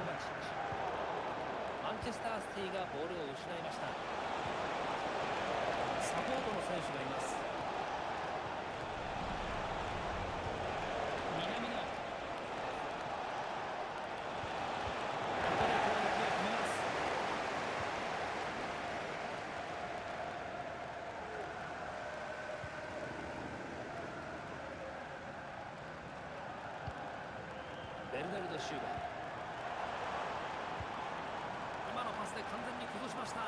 マチッチ。マンチェスターシティがボールを失いました。サポートの選手がいます。南野、ここで攻撃を止めます。ベルナルド・シューバー、今のパスで完全に崩しました。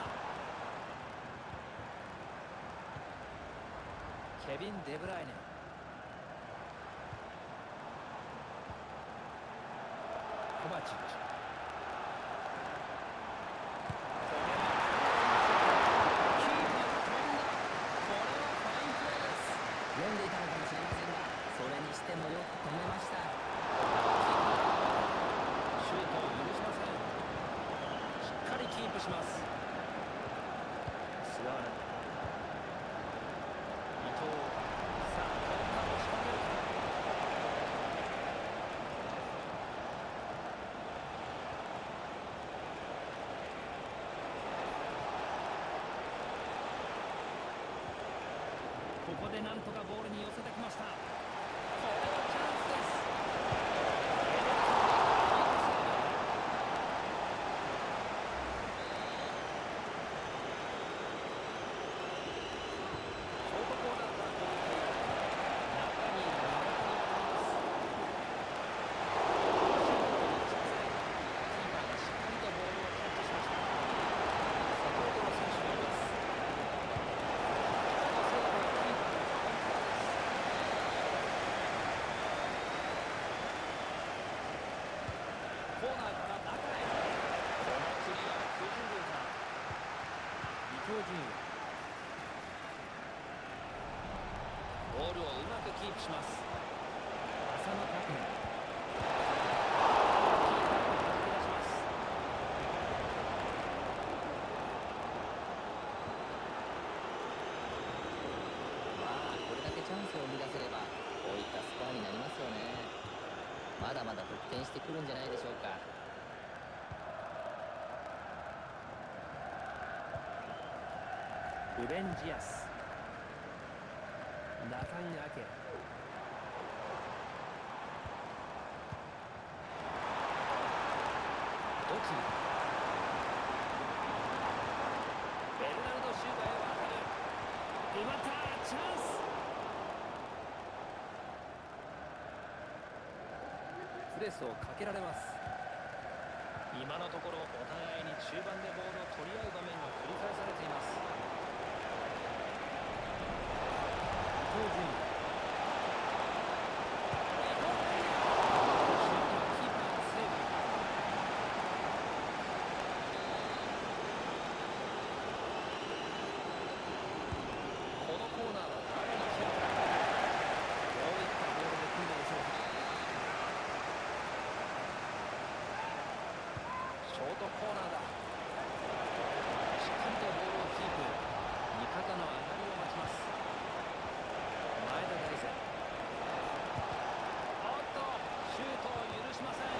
ケビン・デブライネ、コバチッチ、読んでいたのかもしれませんが、それにしてもよく止めました。シュートを許しません。しっかりキープします。菅原、伊藤、さあカウンターを仕掛けるか。ここでなんとかボールに寄せてきました。これはチャンスです。ショートコーナーから攻撃。中に味方がおります。キーパーがしっかりとボールをキャッチしました。サポートの選手がいます。このセーブはキーパーのカウンターです。コーナーから中へ。このクリアは不十分か。伊東純也、ボールをうまくキープします。浅野拓磨、キーパーがはじき出します。まあ、これだけチャンスを生み出せれば、こういったスコアになりますよね。まだまだ得点してくるんじゃないでしょうか。ルベン・ジアス、ナタン・アケ、ドチル、ベルナルド・シューバーへ渡る。奪った、チャンス。プレスをかけられます。今のところお互いに中盤でボールを取り合う場面が繰り返されています。伊東純也、シュートはキーパーのセーブ。このコーナーは誰が蹴るか。どういったボールで組んだでしょうか。ショートコーナーだ。しっかりとボールをキープ。味方の上がりを待ちます。前田大然、おっとシュートを許しません。決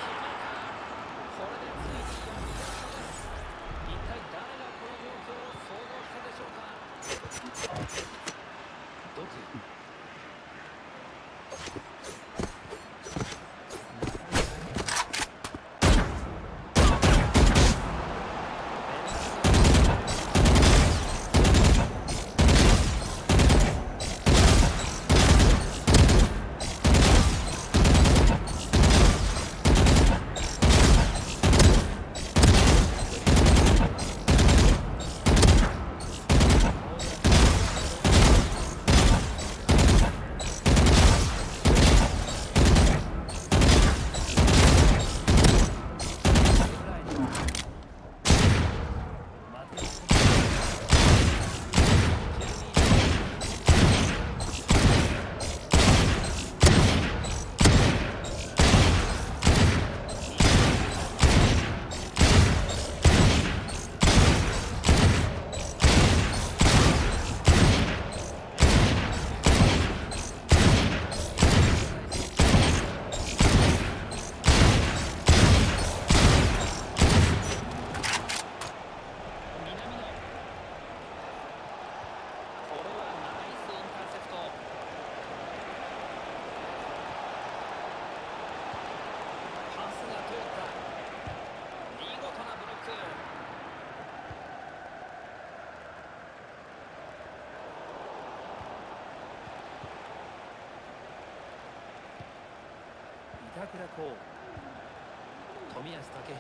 めた。これでついに4点差です。一体誰がこの状況を想像したでしょうか。ドク、ナタン・アケ、倉光、冨安健洋、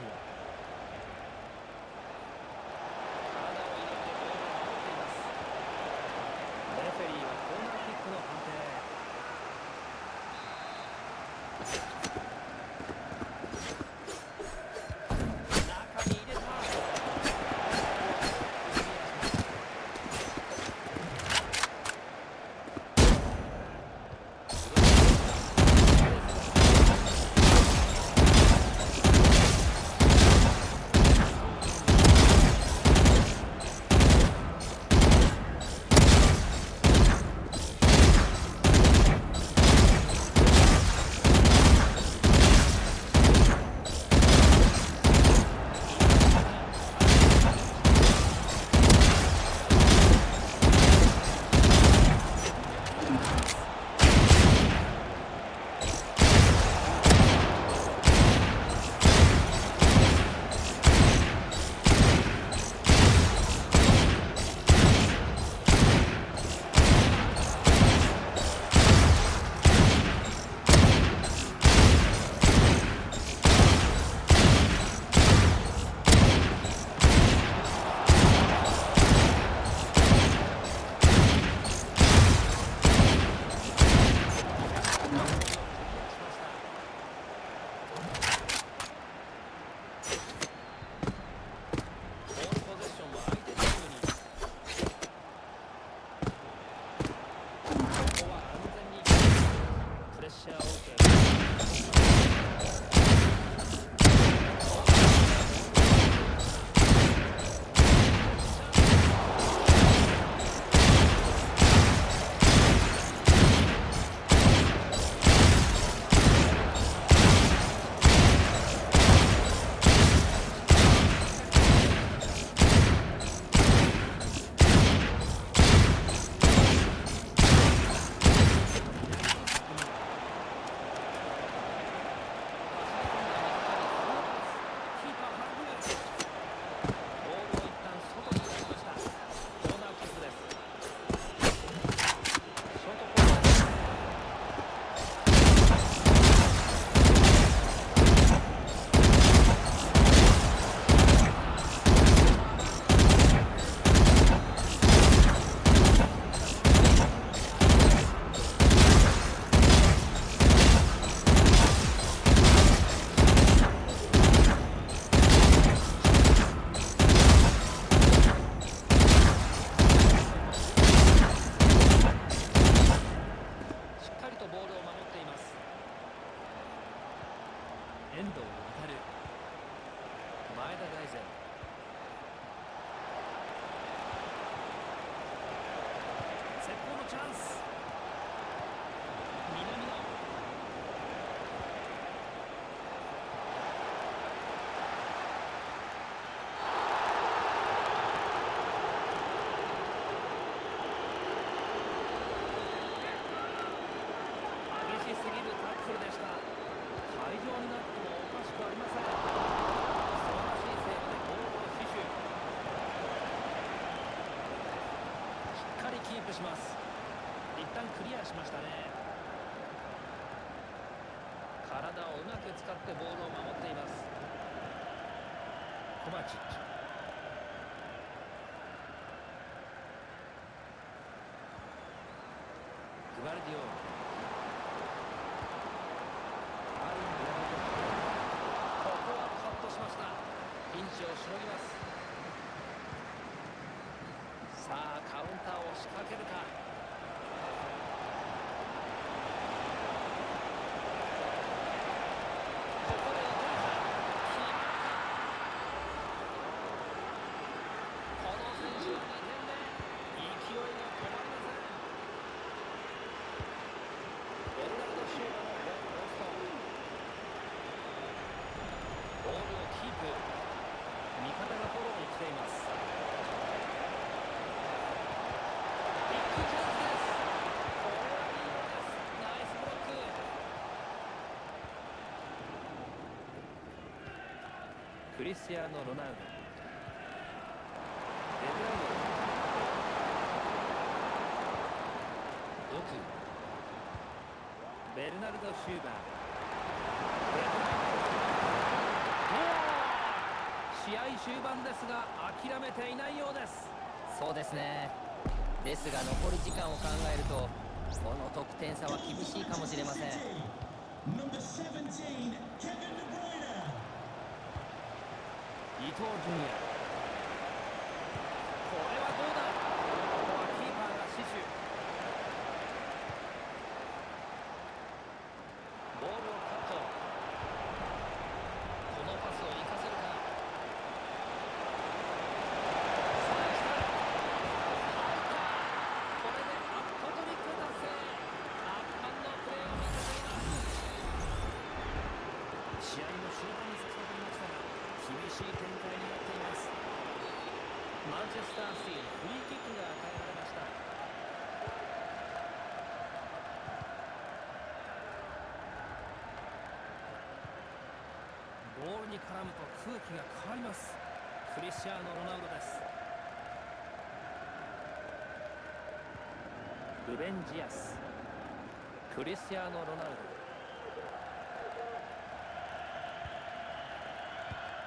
体を入れてボールを守っています。レフェリーはコーナーキックの判定。中に入れた。遠藤航、前田大然、絶好のチャンス。南野、激しすぎるタックルでした。退場になってもおかしくありません。素晴らしいセーブでゴールを死守。しっかりキープします。一旦クリアしましたね。体をうまく使ってボールを守っています。コバチッチ、グバルディオール、ピンチをしのぎます。さあカウンターを仕掛けるか。ここでどうか。この選手は2点目。勢いが止まりません。ベルナルド・シューバのゴールポスト。ボールをキープ。味方がフォローに来ています。ビッグチャンスです。これはいいようです。ナイスブロック。クリスティアーノ・ロナウド、デブライネ、ドク、ベルナルド・シューバー、試合終盤ですが諦めていないようです。そうですね。ですが残り時間を考えるとこの得点差は厳しいかもしれません。伊東純也、これはどうだ。ここはキーパーが死守。ボールをカット。このパスを生かせるか。さあ来た。これでハットトリック達成。圧巻のプレーを見せています。試合も終盤に差し掛かりましたが厳しい展開になっています。マンチェスターシティフリーキックが与えられました。ボールに絡むと空気が変わります。クリスチアーノ・ロナウドです。ルベン・ジアス、クリスチアーノ・ロナウド、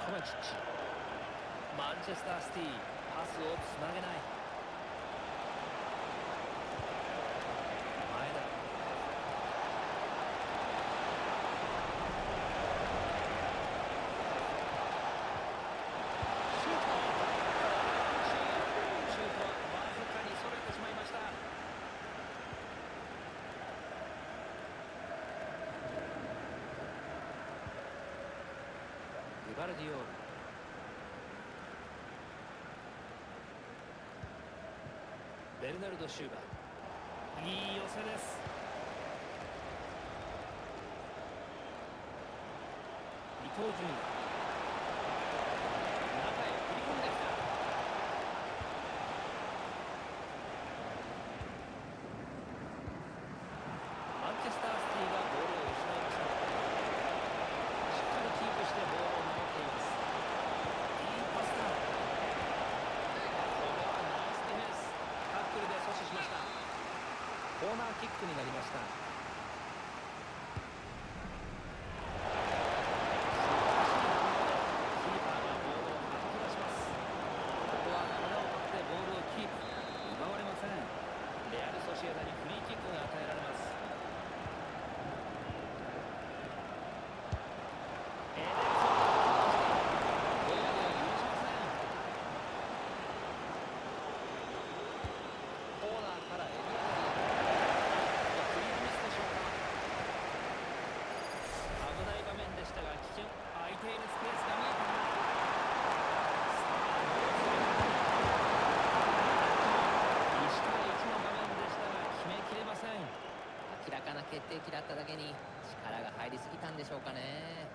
コバチッチ、マンチェスターシティパスをつなげない。前田、シュート、シュートはわずかにそれてしまいました。グバルディオール、ベルナルド・シューバー、いい寄せです。伊東純也、中へ振り込んできた。マンチェスターシティがボールを失いました。しっかりキープしてボールを守っています。いいパスだ。これはナイスディフェンス。タックルで阻止しました。コーナーキックになりました。キーパーがボールをはじき出します。ここは体を張ってボールをキープ。奪われません。レアル・ソシエダにフリーキックが与えられます。エデルソン、ゴールを許しません。コーナーからエリアがクリアミスでしょうか。危ない場面でしたが危険。空いているスペースが見えてきます。1対1の場面でしたが決めきれません。明らかな決定機だっただけに力が入りすぎたんでしょうかね。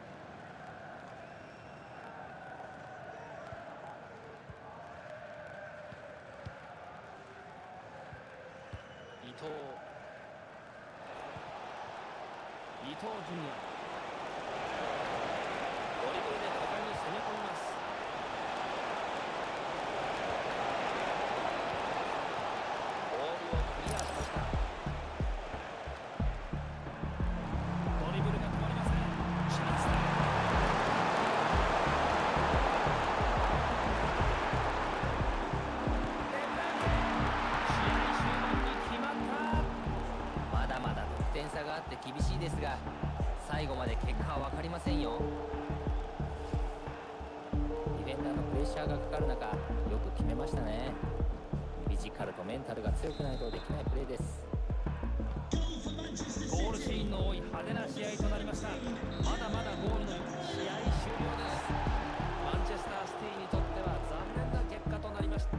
伊東、伊東純也、ドリブルで果敢に攻め込みます。ボールをクリアしました。ドリブルが止まりません。チャンスだ。デブライネ、試合終盤に決まった。まだまだ得点差があって厳しいですが最後まで結果は分かりませんよ。ディフェンダーのプレッシャーがかかる中よく決めましたね。フィジカルとメンタルが強くないとできないプレーです。ゴールシーンの多い派手な試合となりました。まだまだゴールの試合終了です。マンチェスターシティにとっては残念な結果となりました。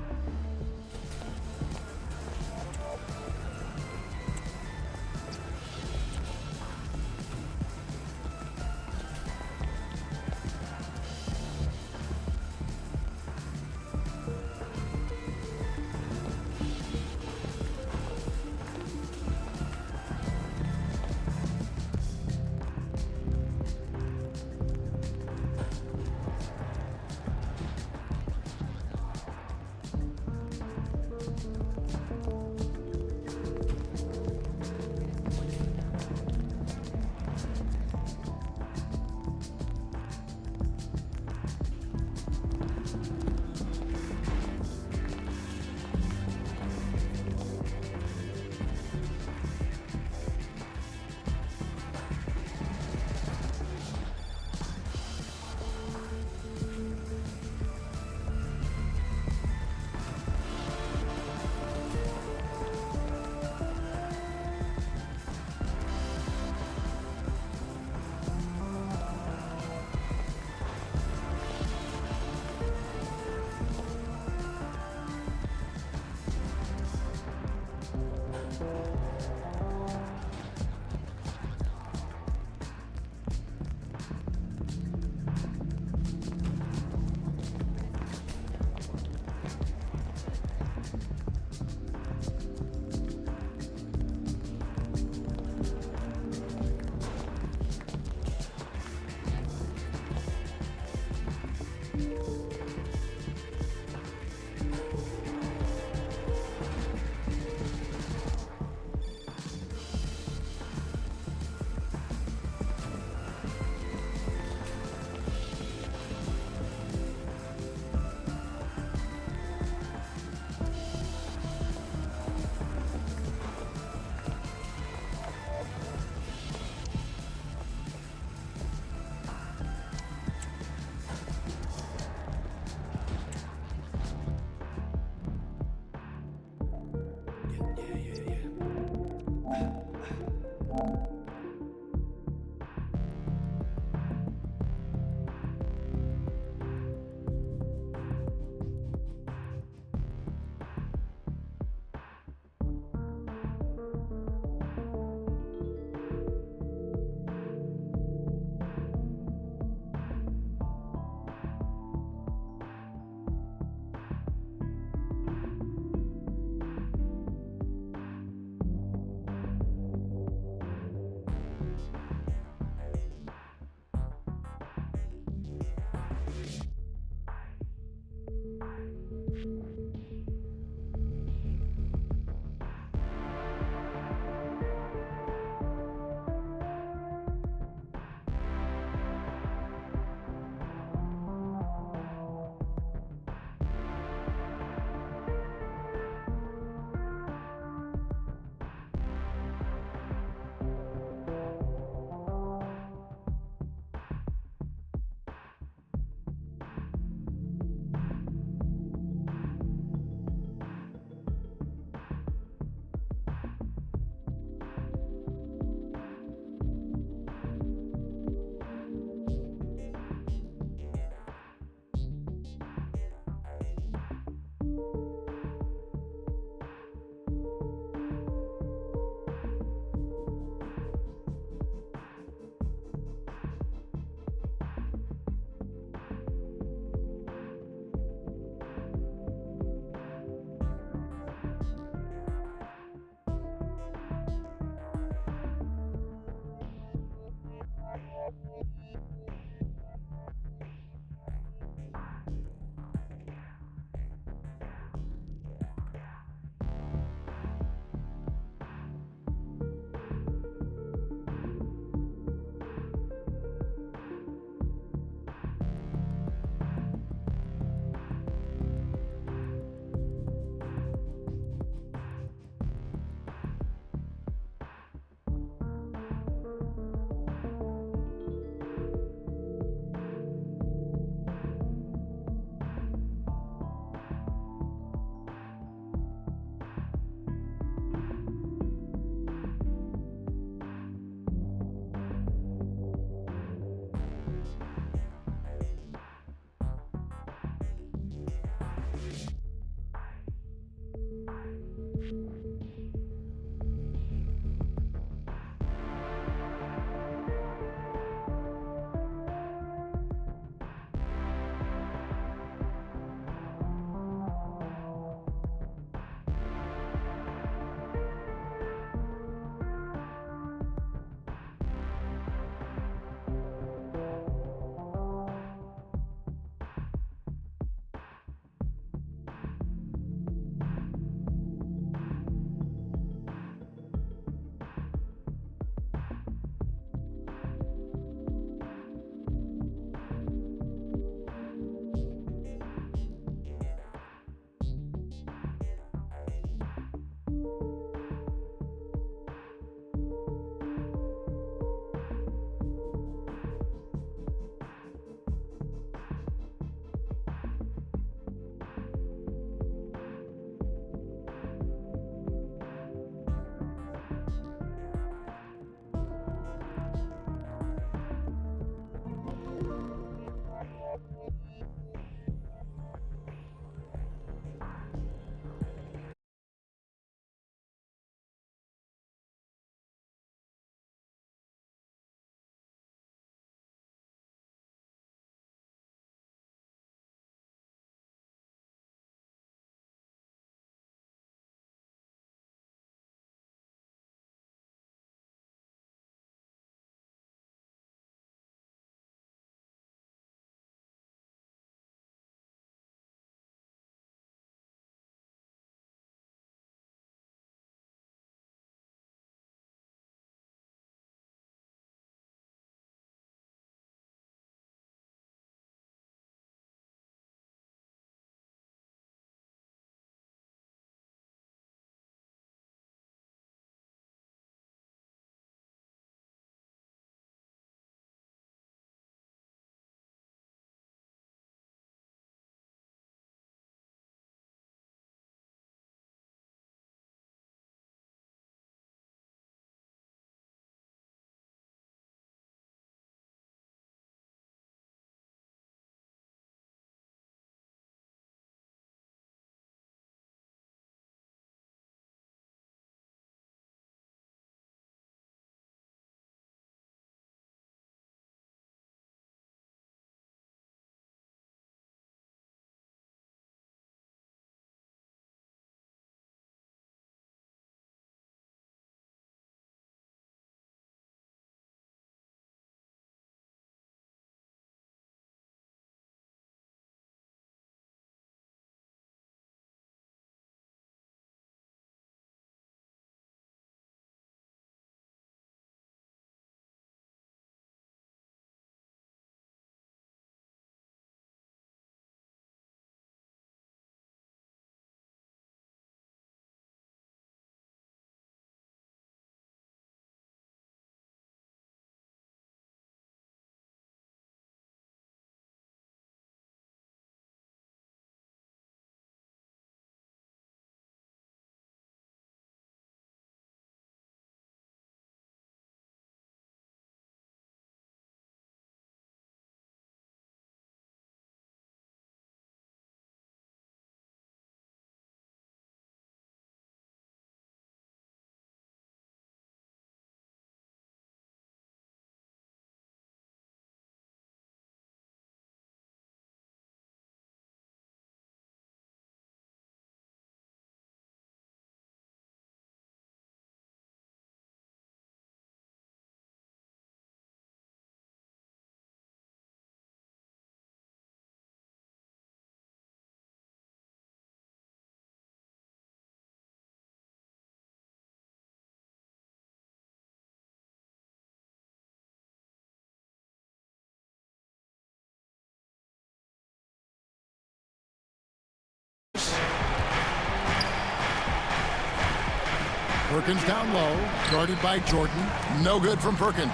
Perkins down low, guarded by Jordan. No good from Perkins.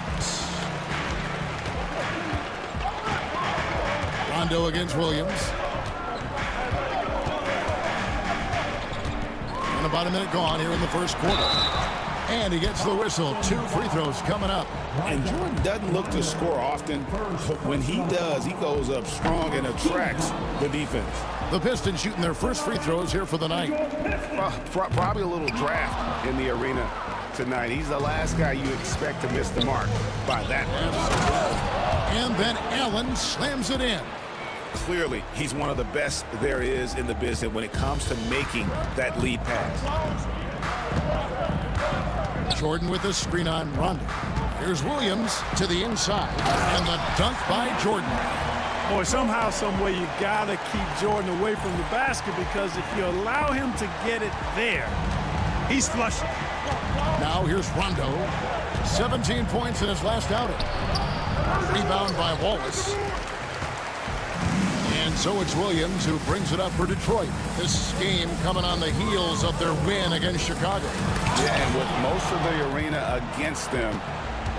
Rondo against Williams. And about a minute gone here in the first quarter. And he gets the whistle. 2 free throws coming up. And Jordan doesn't look to score often, but when he does, he goes up strong and attracts the defense. The Pistons shooting their first free throws here for the night. Probably a little draft in the arena tonight. He's the last guy you expect to miss the mark by that much. And then Allen slams it in. Clearly, he's one of the best there is in the business when it comes to making that lead pass. Jordan with the screen on Rondo. Here's Williams to the inside. And the dunk by Jordan. Boy, somehow, some way, you got to keep Jordan away from the basket, because if you allow him to get it there, he's flushing. Now here's Rondo. 17 points in his last outing. Rebound by Wallace. And so it's Williams who brings it up for Detroit. This game coming on the heels of their win against Chicago. Yeah, and with most of the arena against them,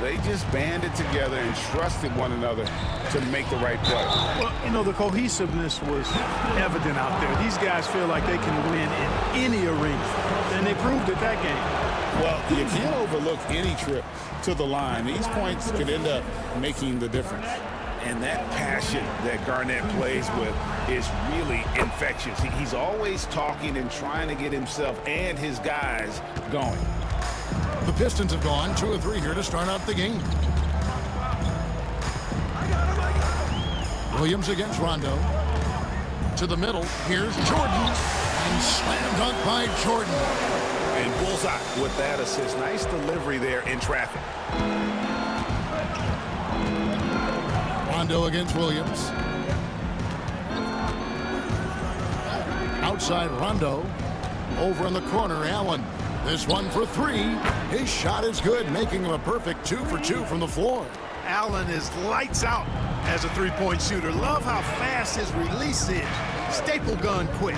they just banded together and trusted one another to make the right play. Well, you know, the cohesiveness was evident out there. These guys feel like they can win in any arena, and they proved it that game. Well, you can't overlook any trip to the line. These points could end up making the difference. And that passion that Garnett plays with is really infectious. He's always talking and trying to get himself and his guys going. The Pistons have gone 2 of 3 here to start out the game. Williams against Rondo. To the middle. Here's Jordan. And slam dunk by Jordan. And bullseye with that assist. Nice delivery there in traffic. Rondo against Williams. Outside Rondo. Over in the corner, Allen. This one for 3. His shot is good, making him a perfect 2 for 2 from the floor. Allen is lights out as a three-point shooter. Love how fast his release is. Staple gun quick.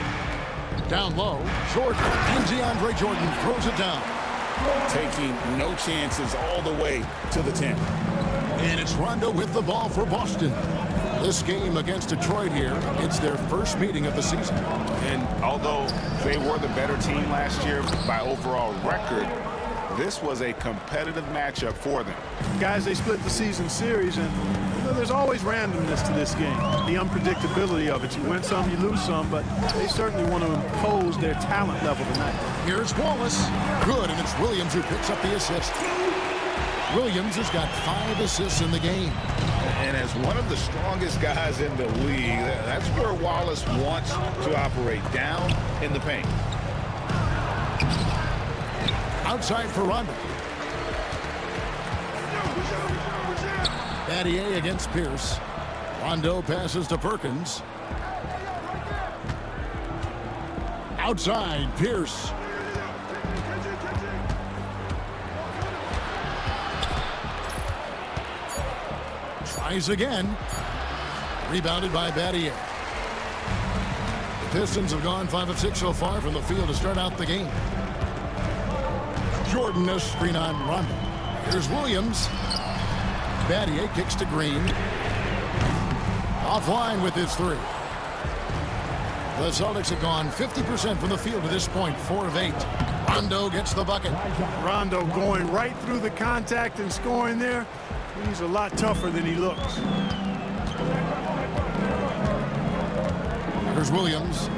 Down low, Jordan. And DeAndre Jordan throws it down. Taking no chances all the way to the 10. And it's Rondo with the ball for Boston. This game against Detroit here, it's their first meeting of the season. And although they were the better team last year by overall record, this was a competitive matchup for them. Guys, they split the season series, and you know, there's always randomness to this game. The unpredictability of it. You win some, you lose some, but they certainly want to impose their talent level tonight. Here's Wallace. Good, and it's Williams who picks up the assist. Williams has got 5 assists in the game. And as one of the strongest guys in the league, that's where Wallace wants to operate, down in the paint. Outside for Rondo. Battier against Pierce. Rondo passes to Perkins. Outside, Pierce. Tries again. Rebounded by Battier. The Pistons have gone 5 of 6 so far from the field to start out the game. Jordan, a screen on Rondo. Here's Williams. Battier kicks to Green. Offline with his 3. The Celtics have gone 50% from the field to this point, 4 of 8. Rondo gets the bucket. Rondo going right through the contact and scoring there. He's a lot tougher than he looks. Here's Williams.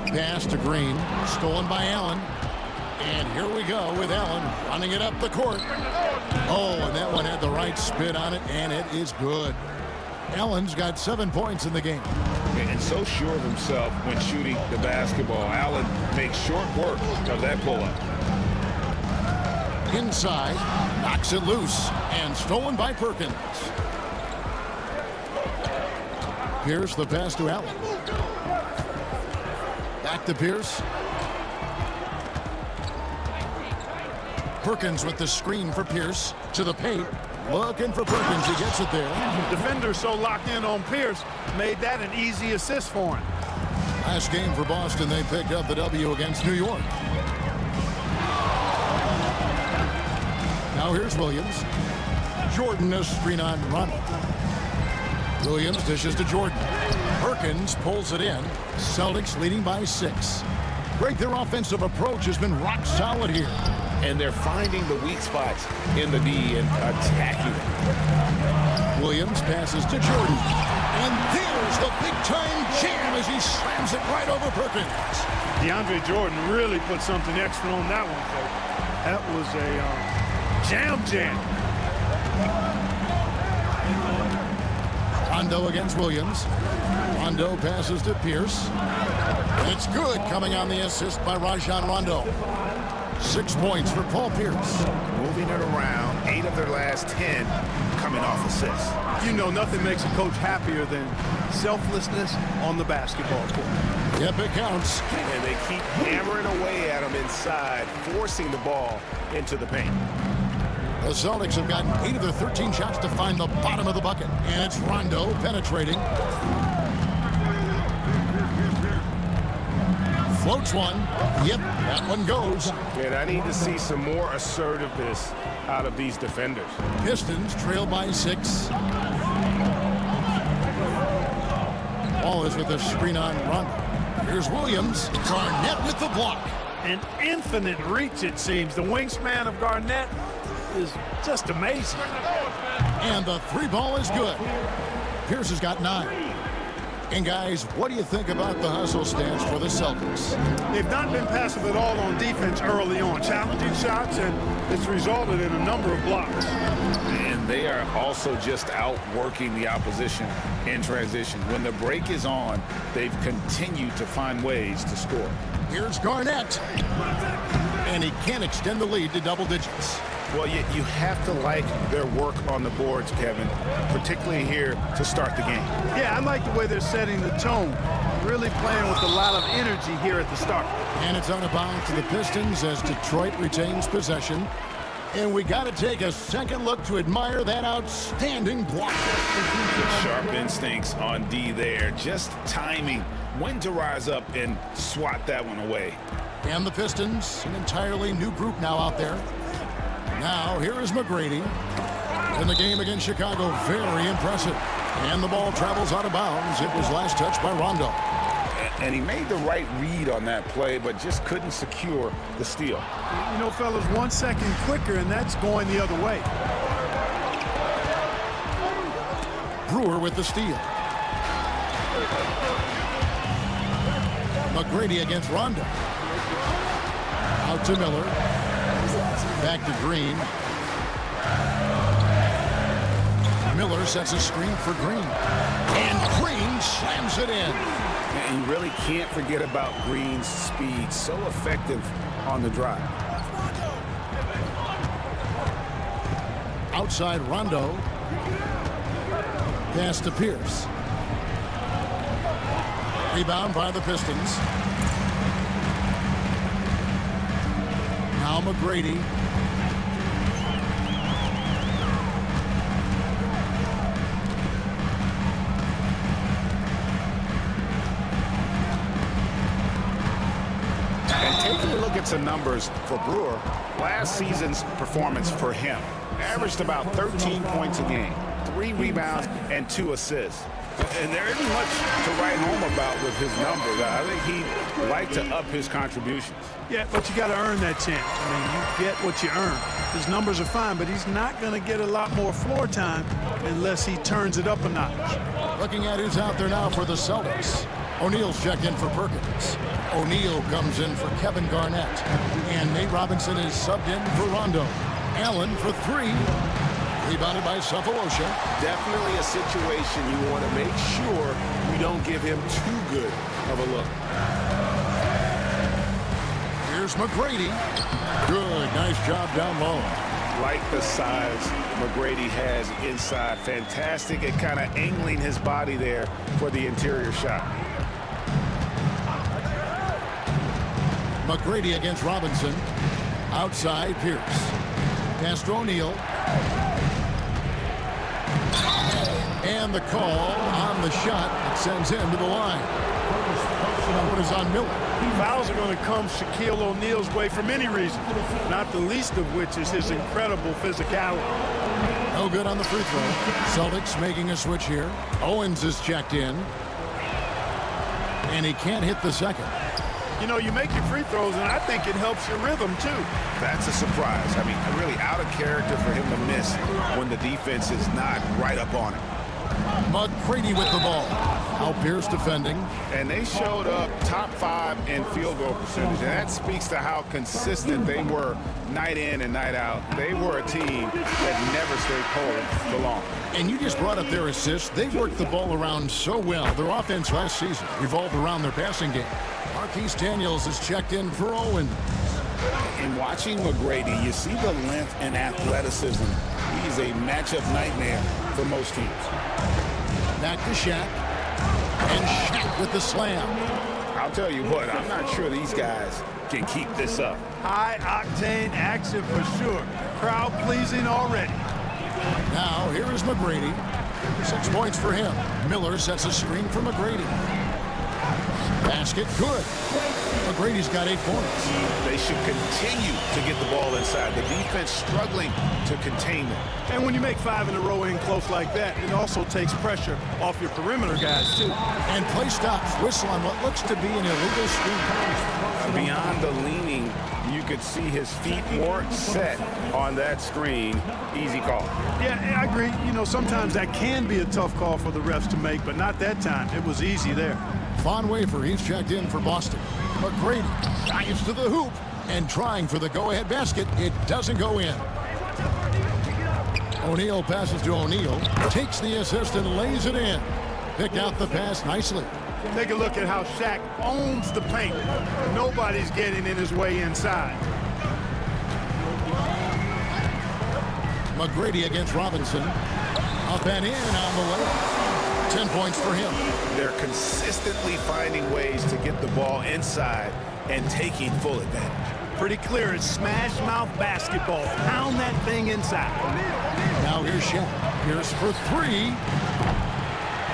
Pass to Green. Stolen by Allen. And here we go with Allen running it up the court. Oh, and that one had the right spin on it, and it is good. Allen's got 7 points in the game. And so sure of himself when shooting the basketball. Allen makes short work of that pull-up. Inside, knocks it loose, and stolen by Perkins. Pierce, the pass to Allen. Back to Pierce. Perkins with the screen for Pierce. To the paint. Looking for Perkins. He gets it there. Defender so locked in on Pierce made that an easy assist for him. Last game for Boston, they picked up the W against New York. here's Williams. Jordan a screen on Rondo. Williams dishes to Jordan. Perkins pulls it in. Celtics leading by 6. Greg, their offensive approach has been rock solid here. And they're finding the weak spots in the D and attacking it. Williams passes to Jordan. And there's the big-time jam as he slams it right over Perkins. DeAndre Jordan really put something extra on that one, folks. That was a jam. Rondo against Williams. Rondo passes to Pierce. It's good, coming on the assist by Rajon Rondo. 6 points for Paul Pierce. Moving it around, 8 of their last 10 coming off assists. You know, nothing makes a coach happier than selflessness on the basketball court. Yep, it counts. And they keep hammering away at him inside, forcing the ball into the paint. The Celtics have gotten 8 of their 13 shots to find the bottom of the bucket. And it's Rondo penetrating. Floats one. Yep, that one goes. And I need to see some more assertiveness out of these defenders. Pistons trail by 6. Ball is with a screen on Rondo. Here's Williams. Garnett with the block. An infinite reach, it seems. The wingspan of Garnett is just amazing. And the 3 ball is good. Pierce has got 9. And guys, what do you think about the hustle stance for the Celtics? They've not been passive at all on defense early on. Challenging shots, and it's resulted in a number of blocks. And they are also just outworking the opposition in transition. When the break is on, they've continued to find ways to score. Here's Garnett. And he can't extend the lead to double digits. Well, you have to like their work on the boards, Kevin, particularly here to start the game. Yeah, I like the way they're setting the tone. Really playing with a lot of energy here at the start. And it's out of bounds to the Pistons as Detroit retains possession. And we got to take a second look to admire that outstanding block. Sharp instincts on D there. Just timing when to rise up and swat that one away. And the Pistons, an entirely new group now out there. Now, here is McGrady. In the game against Chicago, very impressive. And the ball travels out of bounds. It was last touched by Rondo. And he made the right read on that play, but just couldn't secure the steal. You know, fellas, 1 second quicker, and that's going the other way. Brewer with the steal. McGrady against Rondo. Out to Miller. Back to Green. Miller sets a screen for Green. And Green slams it in. And you really can't forget about Green's speed. So effective on the drive. Outside Rondo. Pass to Pierce. Rebound by the Pistons. Now McGrady. And taking a look at some numbers for Brewer, last season's performance for him averaged about 13 points a game, 3 rebounds, and 2 assists. And there isn't much to write home about with his numbers. I think he'd like to up his contributions. Yeah, but you got to earn that chance. I mean, you get what you earn. His numbers are fine, but he's not going to get a lot more floor time unless he turns it up a notch. Looking at who's out there now for the Celtics. O'Neal's checked in for Perkins. O'Neal comes in for Kevin Garnett. And Nate Robinson is subbed in for Rondo. Allen for 3. Rebounded by Cephalosha. Definitely a situation you want to make sure you don't give him too good of a look. Here's McGrady. Good, nice job down low. Like the size McGrady has inside. Fantastic at kind of angling his body there for the interior shot. McGrady against Robinson. Outside Pierce. Pass to O'Neal. And the call on the shot that sends him to the line. That one is on Miller. Fouls are going to come Shaquille O'Neal's way for many reasons, not the least of which is his incredible physicality. No good on the free throw. Celtics making a switch here. Owens is checked in. And he can't hit the second. You know, you make your free throws, and I think it helps your rhythm, too. That's a surprise. I mean, really out of character for him to miss when the defense is not right up on him. McGrady with the ball. Now Pierce defending. And they showed up top 5 in field goal percentage. And that speaks to how consistent they were night in and night out. They were a team that never stayed cold for long. And you just brought up their assists. They worked the ball around so well. Their offense last season revolved around their passing game. Marquise Daniels is checked in for Owen. In watching McGrady, you see the length and athleticism. He's a matchup nightmare for most teams. Back to Shaq. And Shaq with the slam. I'll tell you what, I'm not sure these guys can keep this up. High-octane action for sure. Crowd-pleasing already. Now, here is McGrady. 6 points for him. Miller sets a screen for McGrady. Basket, good. McGrady's got 8 points. They should continue to get the ball inside. The defense struggling to contain them. And when you make 5 in a row in close like that, it also takes pressure off your perimeter guys, too. And play stops. Whistle on what looks to be an illegal screen. Beyond the leaning, you could see his feet weren't set on that screen. Easy call. Yeah, I agree. You know, sometimes that can be a tough call for the refs to make, but not that time. It was easy there. Von Wafer, he's checked in for Boston. McGrady dives to the hoop and trying for the go-ahead basket. It doesn't go in. O'Neal passes to O'Neal, takes the assist and lays it in. Pick out the pass nicely. Take a look at how Shaq owns the paint. Nobody's getting in his way inside. McGrady against Robinson. Up and in on the way. 10 points for him. They're consistently finding ways to get the ball inside and taking full advantage. Pretty clear, it's smash mouth basketball. Pound that thing inside. Now here's Shaq. Here's for 3.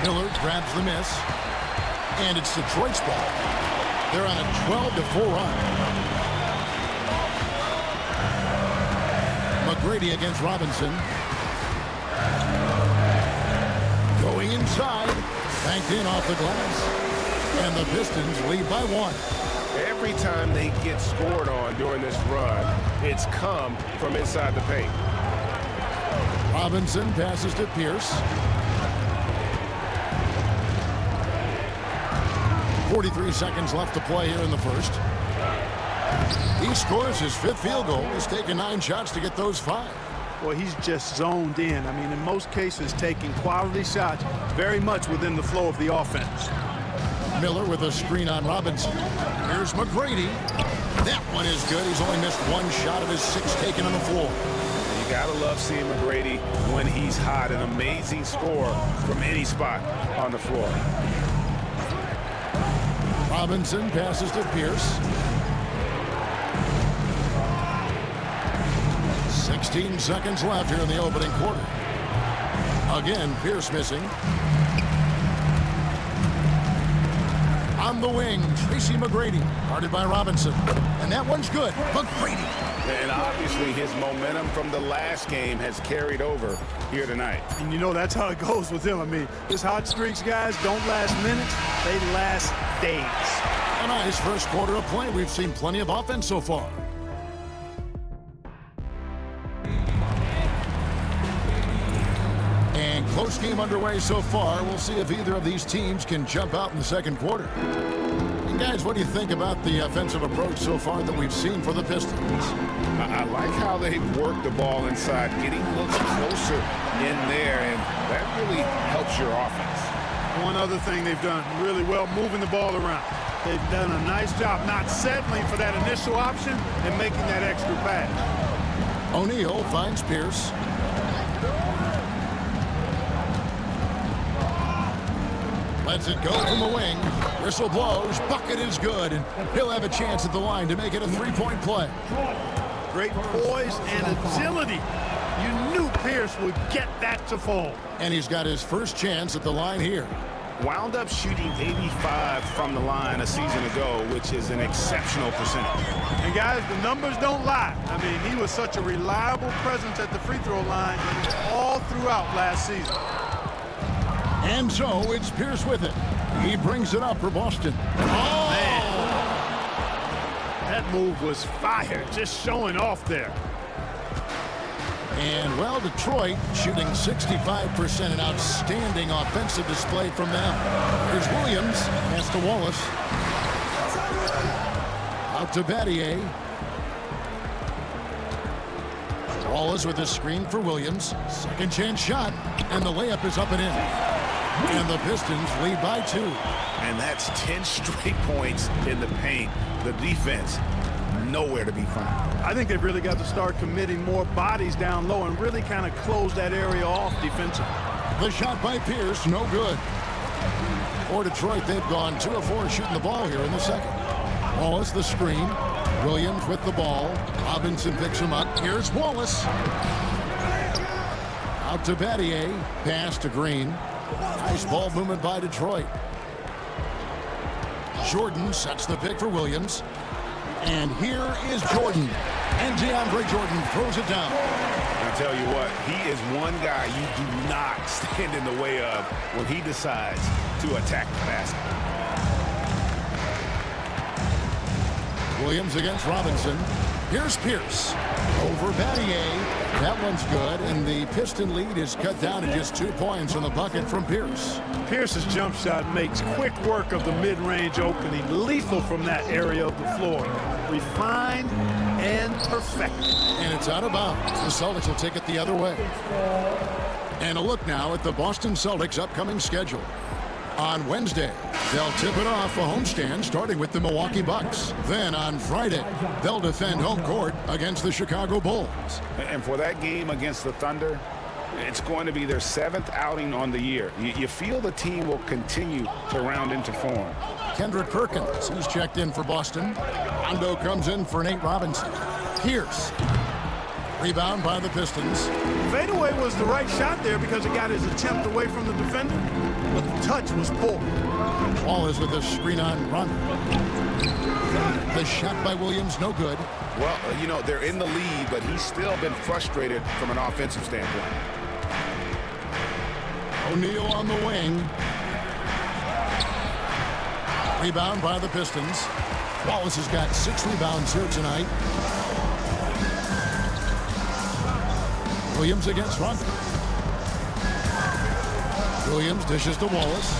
Miller grabs the miss. And it's Detroit's ball. They're on a 12-4 run. McGrady against Robinson. Going inside. Banked in off the glass. And the Pistons lead by 1. Every time they get scored on during this run, it's come from inside the paint. Robinson passes to Pierce. 43 seconds left to play here in the first. He scores his 5th field goal. He's taken 9 shots to get those 5. Well, he's just zoned in. I mean, in most cases, taking quality shots very much within the flow of the offense. Miller with a screen on Robinson. Here's McGrady. That one is good. He's only missed 1 shot of his 6 taken on the floor. You gotta love seeing McGrady when he's hot. An amazing score from any spot on the floor. Robinson passes to Pierce. 16 seconds left here in the opening quarter. Again, Pierce missing. On the wing, Tracy McGrady, guarded by Robinson. And that one's good. McGrady. And obviously his momentum from the last game has carried over here tonight. And you know that's how it goes with him. I mean, his hot streaks, guys, don't last minutes. They last days. A nice first quarter of play. We've seen plenty of offense so far. And close game underway so far. We'll see if either of these teams can jump out in the second quarter. And guys, what do you think about the offensive approach so far that we've seen for the Pistons? I like how they've worked the ball inside, getting looks closer in there, and that really helps your offense. One other thing they've done really well, moving the ball around. They've done a nice job not settling for that initial option and making that extra pass. O'Neal finds Pierce. Lets it go from the wing. Whistle blows. Bucket is good. And he'll have a chance at the line to make it a 3-point play. Great poise and agility. You knew Pierce would get that to fall. And he's got his first chance at the line here. wound up shooting 85 from the line a season ago, which is an exceptional percentage. And guys, the numbers don't lie. I mean, he was such a reliable presence at the free throw line all throughout last season. And so it's Pierce with it. He brings it up for Boston. Oh! Man, that move was fire, just showing off there. And, well, Detroit shooting 65%, an outstanding offensive display from them. Here's Williams, pass to Wallace. Out to Battier. Wallace with a screen for Williams. Second chance shot, and the layup is up and in. And the Pistons lead by 2. And that's 10 straight points in the paint. The defense, nowhere to be found. I think they've really got to start committing more bodies down low and really kind of close that area off defensively. The shot by Pierce, no good. For Detroit, they've gone 2 of 4 shooting the ball here in the second. Wallace the screen. Williams with the ball. Robinson picks him up. Here's Wallace. Out to Battier. Pass to Green. Nice ball movement by Detroit. Jordan sets the pick for Williams. And here is Jordan. And DeAndre Jordan throws it down. I tell you what, he is one guy you do not stand in the way of when he decides to attack the basket. Williams against Robinson. Here's Pierce. Over Battier. That one's good, and the Piston lead is cut down to just 2 points on the bucket from Pierce. Pierce's jump shot makes quick work of the mid-range opening, lethal from that area of the floor. Refined and perfected. And it's out of bounds. The Celtics will take it the other way. And a look now at the Boston Celtics' upcoming schedule. On Wednesday, they'll tip it off a homestand starting with the Milwaukee Bucks. Then on Friday, they'll defend home court against the Chicago Bulls. And for that game against the Thunder, it's going to be their 7th outing on the year. You feel the team will continue to round into form. Kendrick Perkins, he's checked in for Boston. Rondo comes in for Nate Robinson. Pierce. Rebound by the Pistons. Fadeaway was the right shot there because it got his attempt away from the defender, but the touch was poor. Wallace with a screen on Rondo. The shot by Williams, no good. Well, you know, they're in the lead, but he's still been frustrated from an offensive standpoint. O'Neal on the wing. Rebound by the Pistons. Wallace has got 6 rebounds here tonight. Williams against Rondo. Williams dishes to Wallace.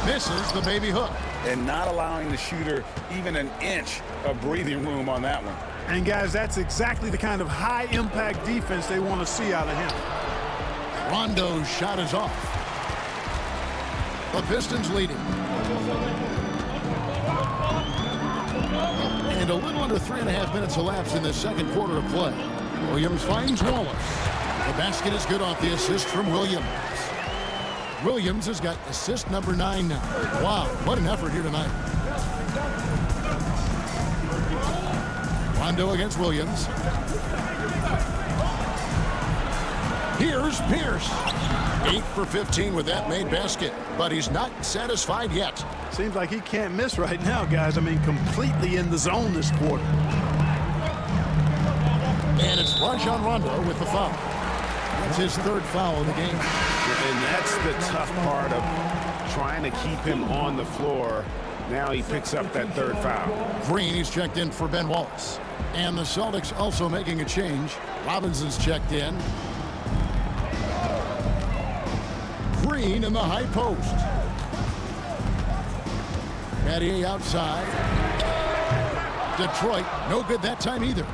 Misses the baby hook. And not allowing the shooter even an inch of breathing room on that one. And guys, that's exactly the kind of high-impact defense they want to see out of him. Rondo's shot is off. The Pistons leading. And a little under 3.5 minutes elapsed in the second quarter of play. Williams finds Wallace. The basket is good off the assist from Williams. Williams has got assist number 9 now. Wow, what an effort here tonight. Rondo against Williams. Here's Pierce. 8 for 15 with that made basket, but he's not satisfied yet. Seems like he can't miss right now, guys. I mean, completely in the zone this quarter. And it's Rajon Rondo with the foul. That's his 3rd foul of the game. And that's the tough part of trying to keep him on the floor. Now he picks up that 3rd foul. Green, he's checked in for Ben Wallace. And the Celtics also making a change. Robinson's checked in. Green in the high post. Battier outside. Detroit, no good that time either.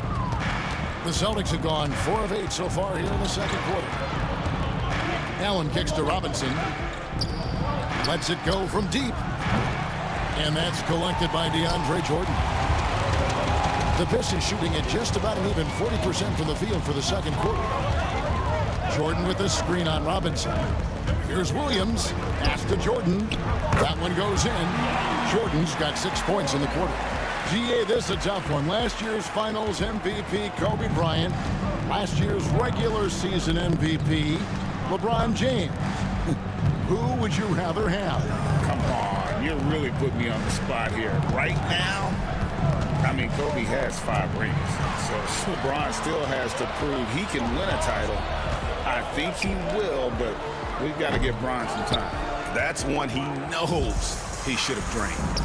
The Celtics have gone 4 of 8 so far here in the second quarter. Allen kicks to Robinson. Lets it go from deep. And that's collected by DeAndre Jordan. The Pistons shooting at just about an even 40% from the field for the second quarter. Jordan with the screen on Robinson. Here's Williams. Pass to Jordan. That one goes in. Jordan's got 6 points in the quarter. GA, this is a tough one. Last year's finals MVP, Kobe Bryant. Last year's regular season MVP, LeBron James. Who would you rather have? Come on, you're really putting me on the spot here. Right now, I mean, Kobe has 5 rings, so LeBron still has to prove he can win a title. I think he will, but we've got to give Bron some time. That's one he knows he should have drained.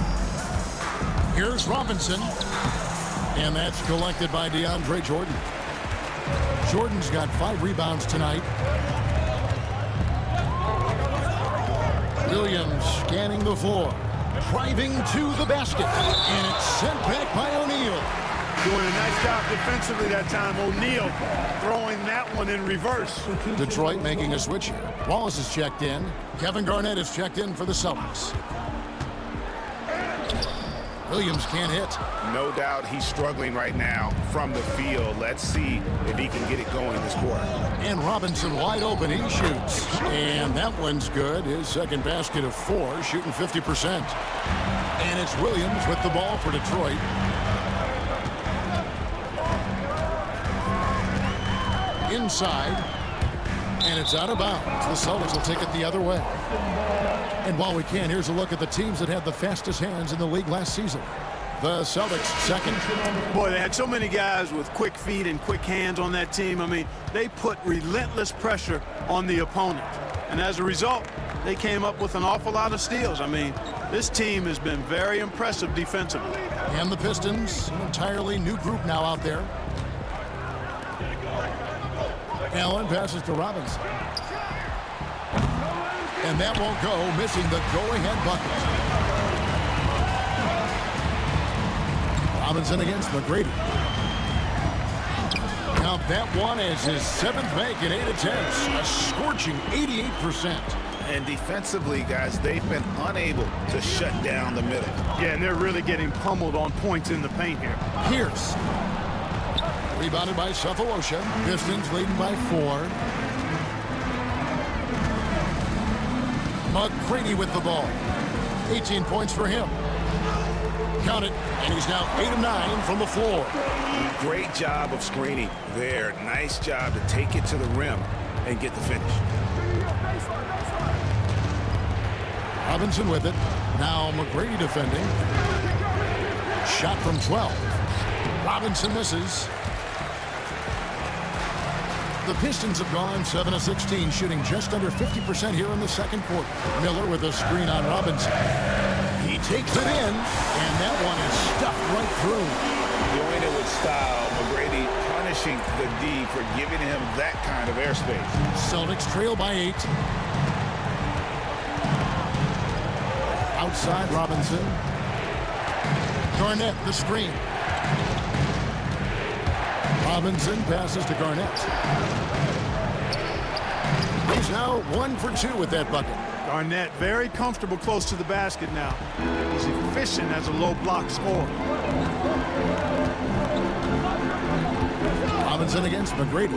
Here's Robinson, and that's collected by DeAndre Jordan. Jordan's got 5 rebounds tonight. Williams scanning the floor, driving to the basket, and it's sent back by O'Neal. Doing a nice job defensively that time. O'Neal throwing that one in reverse. Detroit making a switch here. Wallace is checked in. Kevin Garnett is checked in for the Celtics. Williams can't hit. No doubt he's struggling right now from the field. Let's see if he can get it going this quarter. And Robinson wide open. He shoots. And that one's good. His second basket of 4, shooting 50%. And it's Williams with the ball for Detroit. Inside. And it's out of bounds. The Celtics will take it the other way. And while we can, here's a look at the teams that had the fastest hands in the league last season. The Celtics second. Boy, they had so many guys with quick feet and quick hands on that team. I mean, they put relentless pressure on the opponent. And as a result, they came up with an awful lot of steals. I mean, this team has been very impressive defensively. And the Pistons, an entirely new group now out there. Allen passes to Robinson. And that won't go, missing the go-ahead bucket. Robinson against McGrady. Now that one is his 7th make in 8 attempts, a scorching 88%. And defensively, guys, they've been unable to shut down the middle. Yeah, and they're really getting pummeled on points in the paint here. Pierce. Rebounded by Cephalosha. Pistons leading by 4. McGrady with the ball. 18 points for him. Count it, and he's now 8 of 9 from the floor. Great job of screening there. Nice job to take it to the rim and get the finish. Robinson with it. Now McGrady defending. Shot from 12. Robinson misses. The Pistons have gone 7 of 16, shooting just under 50% here in the second quarter. Miller with a screen on Robinson. He takes it in, and that one is stuffed right through. Doing it with style. McGrady punishing the D for giving him that kind of airspace. Celtics trail by 8. Outside Robinson. Garnett, the screen. Robinson passes to Garnett. He's now 1 for 2 with that bucket. Garnett very comfortable close to the basket now. He's efficient as a low block scorer. Robinson against McGrady.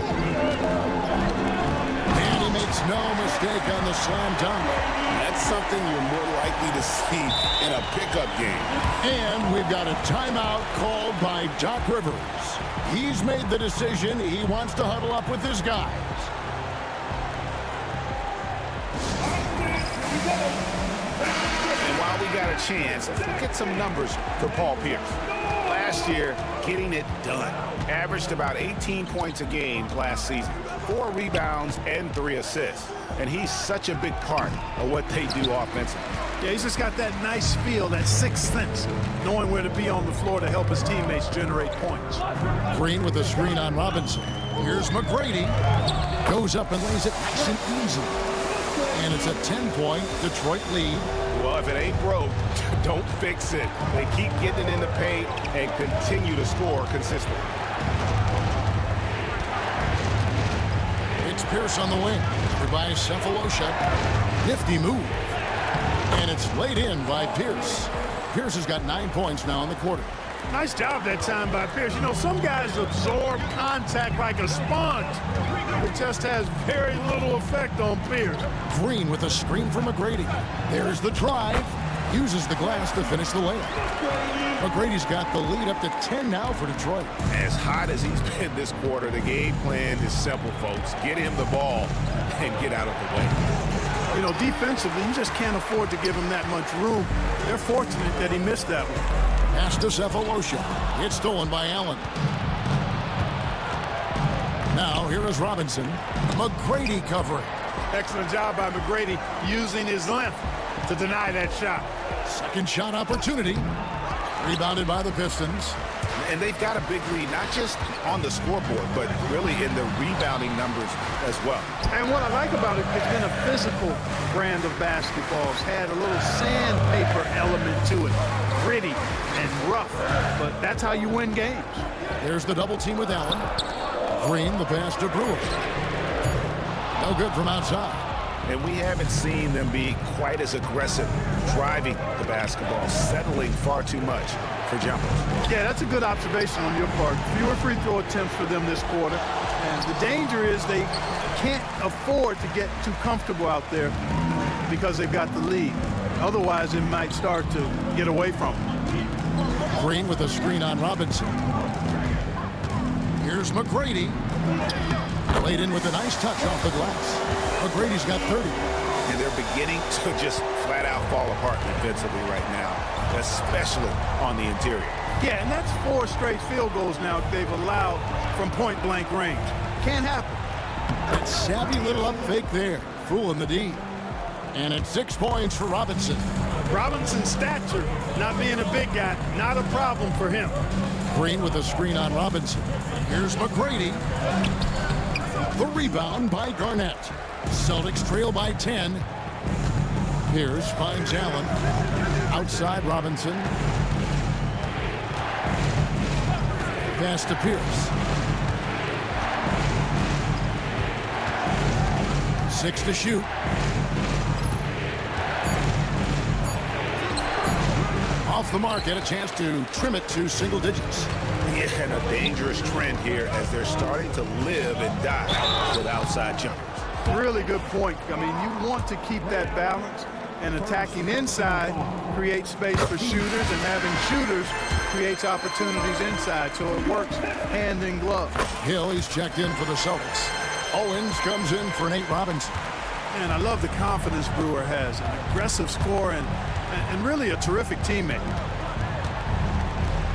And he makes no mistake on the slam dunk. That's something you're more likely to see in a pickup game. And we've got a timeout called by Doc Rivers. He's made the decision. He wants to huddle up with his guys. And while we got a chance, let's look at some numbers for Paul Pierce. Last year, getting it done. Averaged about 18 points a game last season. 4 rebounds and 3 assists. And he's such a big part of what they do offensively. Yeah, he's just got that nice feel, that sixth sense, knowing where to be on the floor to help his teammates generate points. Green with a screen on Robinson. Here's McGrady. Goes up and lays it nice and easy. And it's a 10-point Detroit lead. Well, if it ain't broke, don't fix it. They keep getting it in the paint and continue to score consistently. It's Pierce on the wing. By Cephalosha. Nifty move. And it's laid in by Pierce. Pierce has got 9 points now in the quarter. Nice job that time by Pierce. You know, some guys absorb contact like a sponge. It just has very little effect on Pierce. Green with a screen from McGrady. There's the drive. Uses the glass to finish the layup. McGrady's got the lead up to 10 now for Detroit. As hot as he's been this quarter, the game plan is simple, folks. Get him the ball and get out of the way. You know, defensively, you just can't afford to give him that much room. They're fortunate that he missed that one. Pass to Cephalosha. It's stolen by Allen. Now here is Robinson. McGrady covering. Excellent job by McGrady using his length to deny that shot. Second shot opportunity. Rebounded by the Pistons. And they've got a big lead, not just on the scoreboard, but really in the rebounding numbers as well. And what I like about it, it's been a physical brand of basketball. It's had a little sandpaper element to it. Gritty and rough, but that's how you win games. There's the double team with Allen. Green, the pass to Brewer. No good from outside. And we haven't seen them be quite as aggressive driving the basketball, settling far too much for jumpers. Yeah, that's a good observation on your part. Fewer free throw attempts for them this quarter. And the danger is they can't afford to get too comfortable out there because they've got the lead. Otherwise, it might start to get away from them. Green with a screen on Robinson. Here's McGrady. Laid in with a nice touch off the glass. McGrady's got 30. And they're beginning to just flat out fall apart defensively right now, especially on the interior. Yeah, and that's 4 straight field goals now they've allowed from point-blank range. Can't happen. That savvy little up fake there, fooling the D. And it's 6 points for Robinson. Robinson's stature, not being a big guy, not a problem for him. Green with a screen on Robinson. Here's McGrady. The rebound by Garnett. Celtics trail by 10. Pierce finds Allen. Outside Robinson. Pass to Pierce. 6 to shoot. Off the mark, and a chance to trim it to single digits. Yeah, and a dangerous trend here as they're starting to live and die with outside jumpers. Really good point. I mean, you want to keep that balance, and attacking inside creates space for shooters, and having shooters creates opportunities inside, so it works hand in glove. Hill, he's checked in for the Celtics. Owens comes in for Nate Robinson. And I love the confidence Brewer has, an aggressive scorer and really a terrific teammate.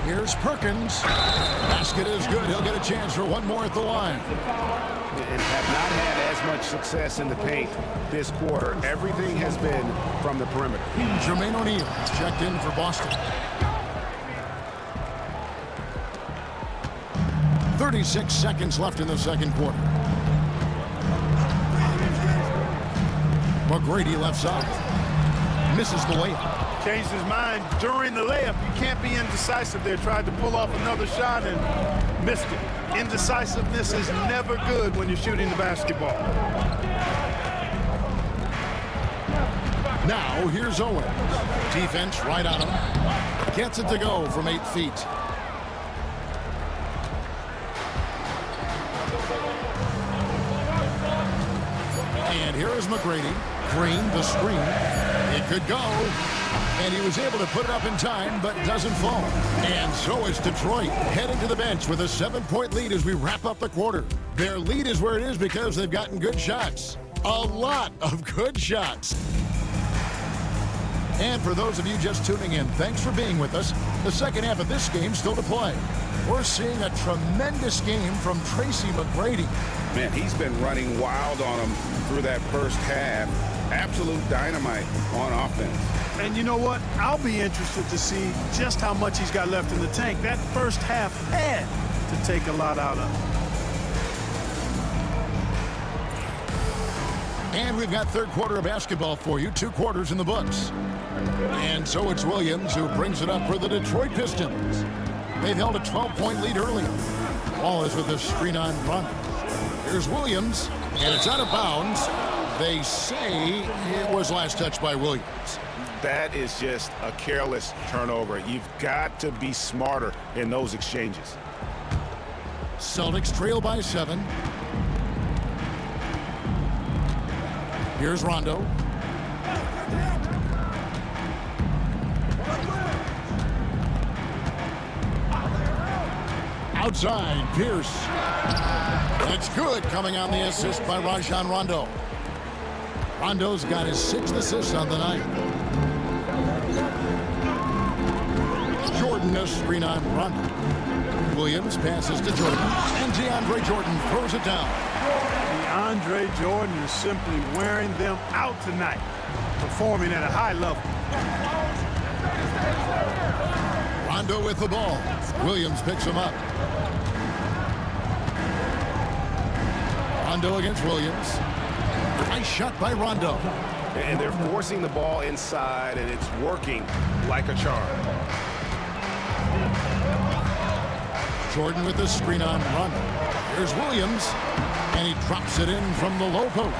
Here's Perkins. Basket is good. He'll get a chance for one more at the line. And have not had as much success in the paint this quarter. Everything has been from the perimeter. Jermaine O'Neal is checked in for Boston. 36 seconds left in the second quarter. McGrady left side. Misses the layup. Changed his mind during the layup. You can't be indecisive there. Tried to pull off another shot and missed it. Indecisiveness is never good when you're shooting the basketball. Now here's Owens. Defense right on him. Gets it to go from 8 feet. And here is McGrady. Green, the screen. It could go. And he was able to put it up in time, but doesn't fall. And so is Detroit, heading to the bench with a 7-point lead as we wrap up the quarter. Their lead is where it is because they've gotten good shots. A lot of good shots. And for those of you just tuning in, thanks for being with us. The second half of this game still to play. We're seeing a tremendous game from Tracy McGrady. Man, he's been running wild on them through that first half. Absolute dynamite on offense. And you know what? I'll be interested to see just how much he's got left in the tank. That first half had to take a lot out of him. And we've got third quarter of basketball for you. 2 quarters in the books. And so it's Williams who brings it up for the Detroit Pistons. They've held a 12-point lead earlier. Ball is with the screen on front. Here's Williams, and it's out of bounds. They say it was last touched by Williams. That is just a careless turnover. You've got to be smarter in those exchanges. Celtics trail by 7. Here's Rondo. Outside, Pierce. That's good, coming on the assist by Rajon Rondo. Rondo's got his 6th assist on the night. Jordan, a screen on Rondo. Williams passes to Jordan, and DeAndre Jordan throws it down. DeAndre Jordan is simply wearing them out tonight, performing at a high level. Rondo with the ball. Williams picks him up. Rondo against Williams. Nice shot by Rondo. And they're forcing the ball inside, and it's working like a charm. Jordan with the screen on Rondo. Here's Williams, and he drops it in from the low post.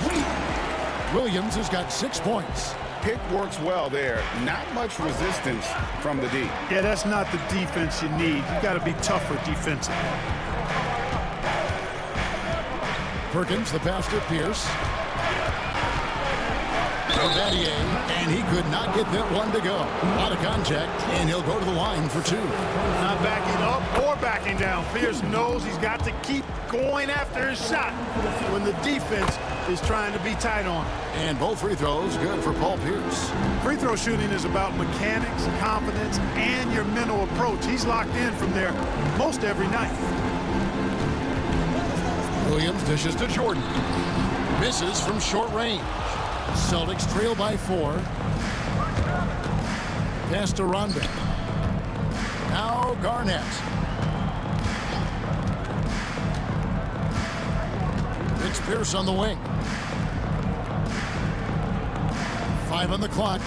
Williams has got 6 points. Pick works well there. Not much resistance from the D. Yeah, that's not the defense you need. You got to be tougher defensively. Perkins, the pass to Pierce. Battier, and he could not get that one to go. Out of contact, and he'll go to the line for 2. Not backing up or backing down. Pierce knows he's got to keep going after his shot when the defense is trying to be tight on him. And both free throws good for Paul Pierce. Free throw shooting is about mechanics, confidence, and your mental approach. He's locked in from there most every night. Williams dishes to Jordan. Misses from short range. Celtics trail by 4. Pass to Rondo. Now Garnett. It's Pierce on the wing. 5 on the clock.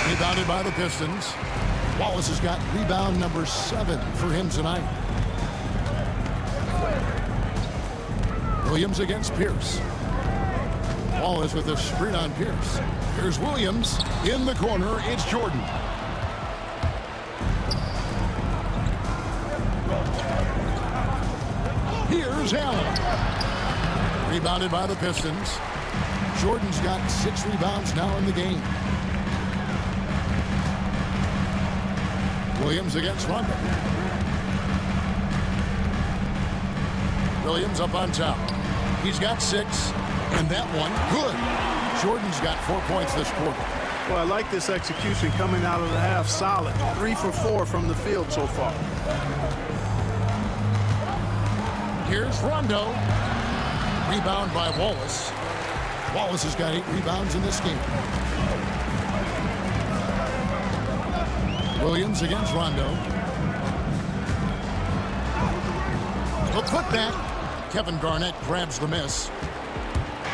Rebounded by the Pistons. Wallace has got rebound number 7 for him tonight. Williams against Pierce. Wallace with a screen on Pierce. Here's Williams. In the corner, it's Jordan. Here's Allen. Rebounded by the Pistons. Jordan's got 6 rebounds now in the game. Williams against Rondo. Williams up on top. He's got 6, and that one good. Jordan's got 4 points this quarter. Well, I like this execution coming out of the half solid. 3 for 4 from the field so far. Here's Rondo. Rebound by Wallace. Wallace has got 8 rebounds in this game. Williams against Rondo. The putback. Kevin Garnett grabs the miss.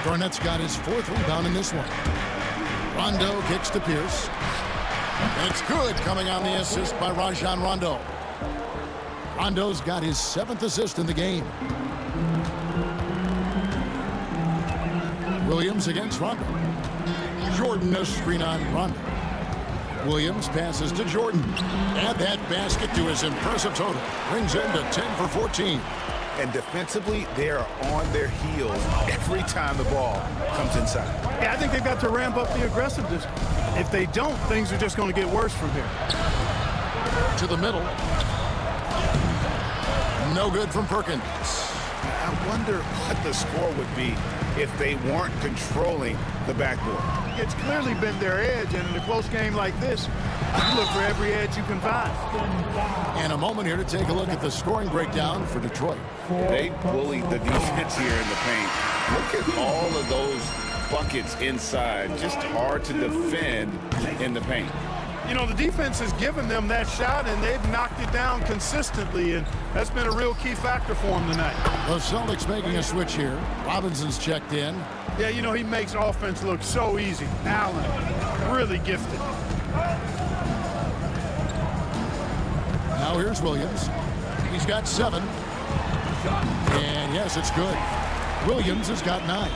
Garnett's got his 4th rebound in this one. Rondo kicks to Pierce. It's good, coming on the assist by Rajon Rondo. Rondo's got his 7th assist in the game. Williams against Rondo. Jordan, a screen on Rondo. Williams passes to Jordan. Add that basket to his impressive total. Brings him to 10 for 14. And defensively, they are on their heels every time the ball comes inside. Yeah, I think they've got to ramp up the aggressiveness. If they don't, things are just going to get worse from here. To the middle. No good from Perkins. I wonder what the score would be if they weren't controlling the backboard. It's clearly been their edge, and in a close game like this, you look for every edge you can find. And a moment here to take a look at the scoring breakdown for Detroit. They bullied the defense here in the paint. Look at all of those buckets inside. Just hard to defend in the paint. You know, the defense has given them that shot, and they've knocked it down consistently, and that's been a real key factor for them tonight. The Celtics making a switch here. Robinson's checked in. Yeah, you know, he makes offense look so easy. Allen, really gifted. Now here's Williams. He's got 7. And yes, it's good. Williams has got 9.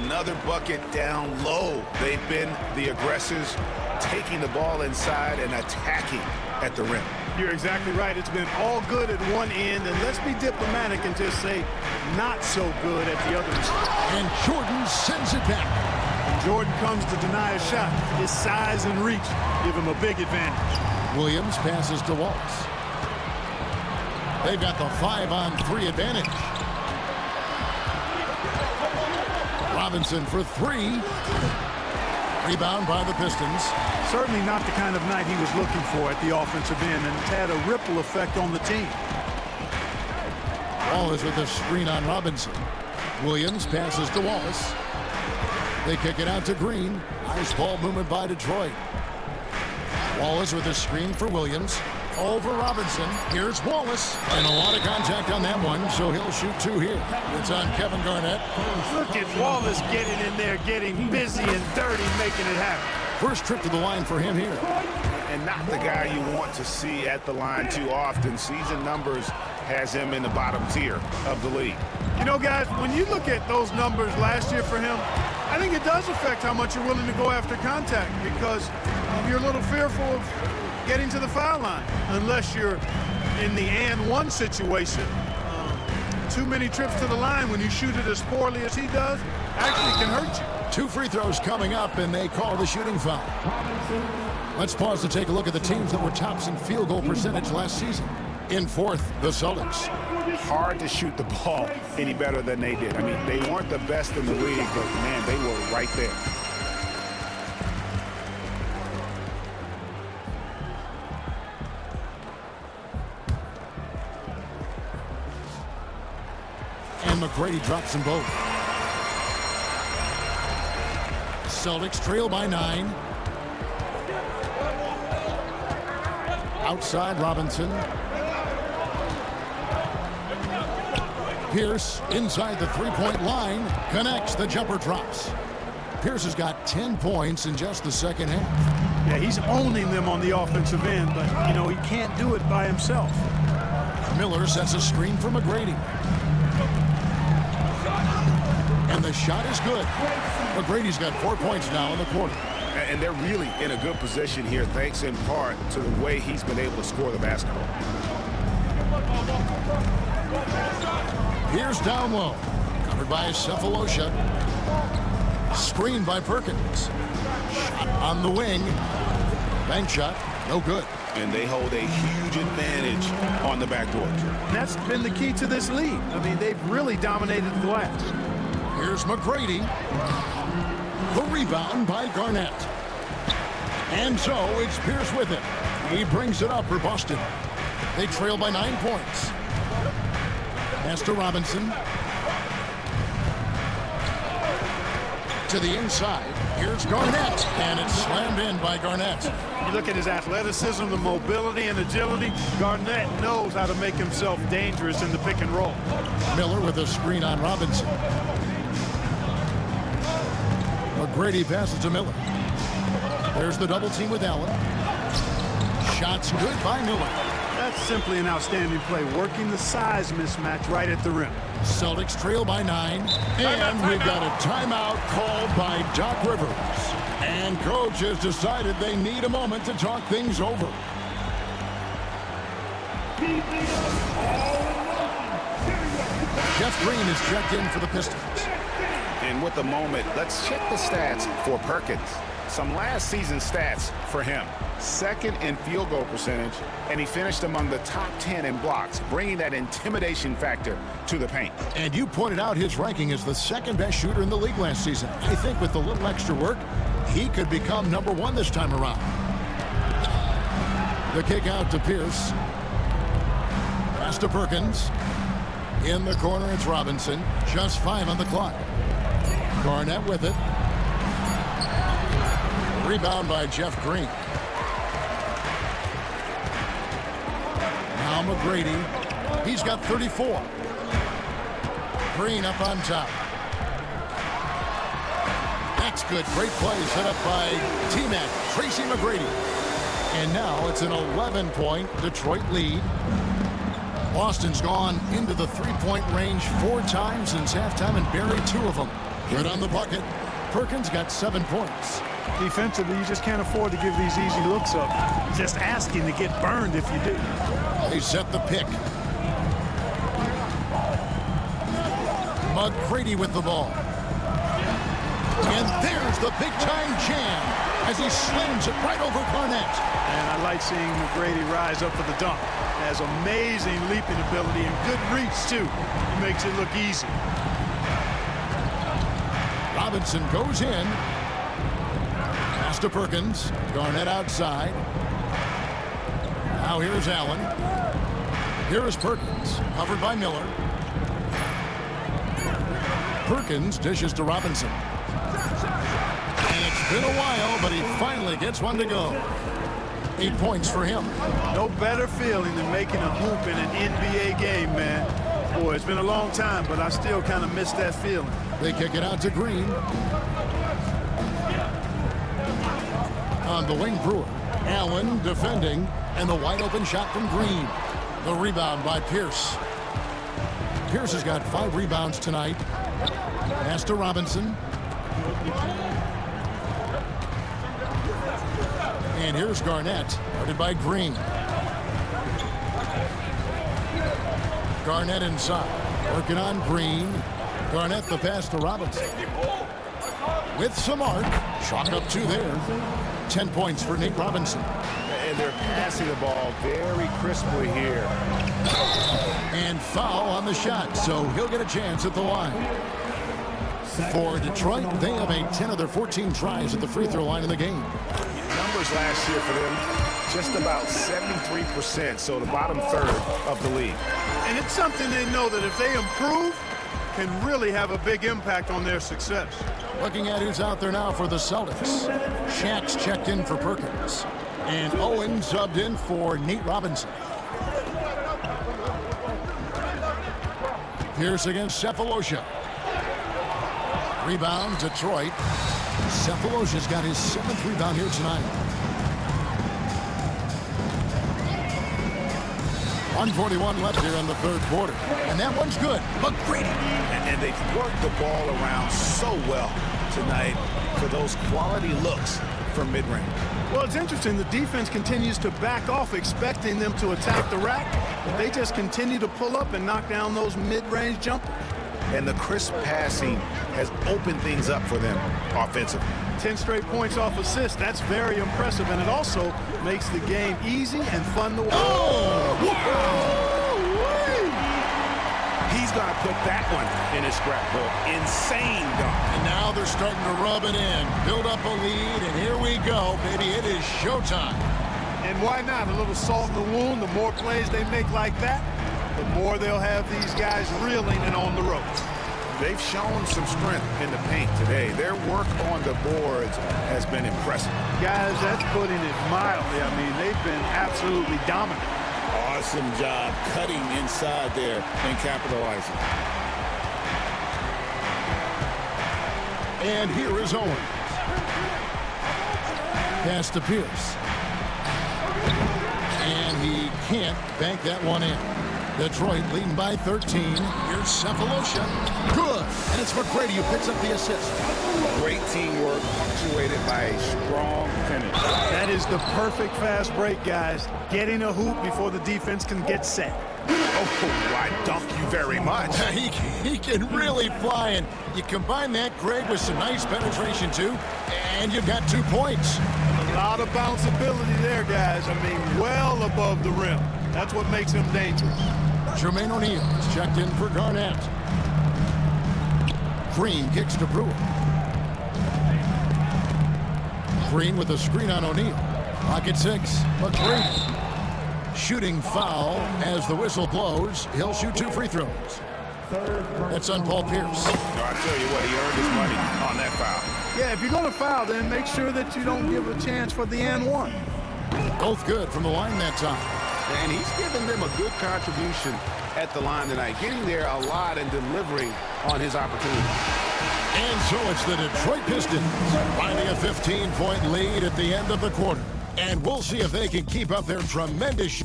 Another bucket down low. They've been the aggressors, taking the ball inside and attacking at the rim. You're exactly right. It's been all good at one end, and let's be diplomatic and just say not so good at the other end. And Jordan sends it back. When Jordan comes to deny a shot, his size and reach give him a big advantage. Williams passes to Wallace. They've got the 5-on-3 advantage. Robinson for three. Rebound by the Pistons. Certainly not the kind of night he was looking for at the offensive end, and it's had a ripple effect on the team. Wallace with a screen on Robinson. Williams passes to Wallace. They kick it out to Green. Nice ball movement by Detroit. Wallace with a screen for Williams. Over Robinson. Here's Wallace. And a lot of contact on that one, so he'll shoot two here. It's on Kevin Garnett. Look at Wallace getting in there, getting busy and dirty, making it happen. First trip to the line for him here. And not the guy you want to see at the line too often. Season numbers has him in the bottom tier of the league. You know, guys, when you look at those numbers last year for him, I think it does affect how much you're willing to go after contact, because you're a little fearful of getting to the foul line unless you're in the and one situation. Too many trips to the line when you shoot it as poorly as he does actually can hurt you. 2 free throws coming up, and they call the shooting foul. Let's pause to take a look at the teams that were tops in field goal percentage last season. In fourth, the Celtics. Hard to shoot the ball any better than they did. I mean, they weren't the best in the league, but man, they were right there. And McGrady drops them both. Celtics trail by 9. Outside Robinson. Pierce inside the three-point line. Connects. The jumper drops. Pierce has got 10 points in just the second half. Yeah, he's owning them on the offensive end, but, you know, he can't do it by himself. Miller sets a screen for McGrady. And the shot is good. McGrady's got 4 points now in the quarter. And they're really in a good position here, thanks in part to the way he's been able to score the basketball. Here's down low. Covered by Cephalosha. Screened by Perkins. Shot on the wing. Bank shot. No good. And they hold a huge advantage on the backdoor. And that's been the key to this league. I mean, they've really dominated the glass. Here's McGrady. The rebound by Garnett. And so it's Pierce with it. He brings it up for Boston. They trail by 9 points. Pass to Robinson. To the inside. Here's Garnett. And it's slammed in by Garnett. You look at his athleticism, the mobility, and agility. Garnett knows how to make himself dangerous in the pick and roll. Miller with a screen on Robinson. McGrady passes to Miller. There's the double team with Allen. Shots good by Miller. That's simply an outstanding play, working the size mismatch right at the rim. Celtics trail by 9. And we've got a timeout called by Doc Rivers. And coach has decided they need a moment to talk things over. Jeff Green is checked in for the Pistons. And with the moment, let's check the stats for Perkins. Some last season stats for him. Second in field goal percentage, and he finished among the top 10 in blocks, bringing that intimidation factor to the paint. And you pointed out his ranking as the second best shooter in the league last season. I think with a little extra work, he could become number 1 this time around. The kick out to Pierce. Pass to Perkins. In the corner, it's Robinson. Just 5 on the clock. Garnett with it. Rebound by Jeff Green. Now McGrady. He's got 34. Green up on top. That's good. Great play set up by T-Mac, Tracy McGrady. And now it's an 11-point Detroit lead. Boston's gone into the three-point range 4 times since halftime and buried 2 of them. Good on the bucket. Perkins got 7 points. Defensively, you just can't afford to give these easy looks up. Just asking to get burned if you do. They set the pick. McGrady with the ball. And there's the big-time jam as he slams it right over Garnett. And I like seeing McGrady rise up for the dunk. Has amazing leaping ability and good reach, too. He makes it look easy. Robinson goes in. Pass to Perkins. Garnett outside. Now here's Allen. Here is Perkins, covered by Miller. Perkins dishes to Robinson. And it's been a while, but he finally gets one to go. 8 points for him. No better feeling than making a hoop in an NBA game, man. Boy, it's been a long time, but I still kind of miss that feeling. They kick it out to Green. On the wing, Brewer. Allen defending, and the wide open shot from Green. The rebound by Pierce. Pierce has got 5 rebounds tonight. Pass to Robinson. And here's Garnett, guarded by Green. Garnett inside, working on Green. Garnett the pass to Robinson. With some arc, chalk up 2 there. 10 points for Nate Robinson. And they're passing the ball very crisply here. And foul on the shot, so he'll get a chance at the line. For Detroit, they have a 10 of their 14 tries at the free throw line in the game. Numbers last year for them, just about 73%, so the bottom third of the league. And it's something they know that if they improve, can really have a big impact on their success. Looking at who's out there now for the Celtics. Shaq's checked in for Perkins. And Owen subbed in for Nate Robinson. Pierce against Cephalosha. Rebound, Detroit. Cephalosha's got his 7th rebound here tonight. 1:41 left here in the 3rd quarter. And that one's good. McGrady. And they've worked the ball around so well tonight for those quality looks from mid-range. Well, it's interesting. The defense continues to back off, expecting them to attack the rack. But they just continue to pull up and knock down those mid-range jumpers. And the crisp passing has opened things up for them offensively. 10 straight points off assists. That's very impressive. And it also makes the game easy and fun to watch. Oh! He's going to put that one in his scrapbook. Insane dunk. And now they're starting to rub it in. Build up a lead, and here we go, baby. It is showtime. And why not? A little salt in the wound. The more plays they make like that, the more they'll have these guys reeling and on the ropes. They've shown some strength in the paint today. Their work on the boards has been impressive. Guys, that's putting it mildly. I mean, they've been absolutely dominant. Awesome job cutting inside there and capitalizing. And here is Owen. Pass to Pierce. And he can't bank that one in. Detroit leading by 13. Here's Cephalosha. Good. And it's McGrady who picks up the assist. Great teamwork punctuated by a strong finish. That is the perfect fast break, guys. Getting a hoop before the defense can get set. Oh, I dunk you very much. He can really fly, and you combine that, Greg, with some nice penetration, too, and you've got 2 points. A lot of bounceability there, guys. I mean, well above the rim. That's what makes him dangerous. Jermaine O'Neal is checked in for Garnett. Green kicks to Brewer. Green with a screen on O'Neal. Pocket 6, McGrady. Shooting foul as the whistle blows. He'll shoot 2 free throws. That's on Paul Pierce. No, I tell you what, he earned his money on that foul. Yeah, if you're going to foul, then make sure that you don't give a chance for the and one. Both good from the line that time. And he's given them a good contribution at the line tonight, getting there a lot and delivering on his opportunity. And so it's the Detroit Pistons finding a 15-point lead at the end of the quarter. And we'll see if they can keep up their tremendous.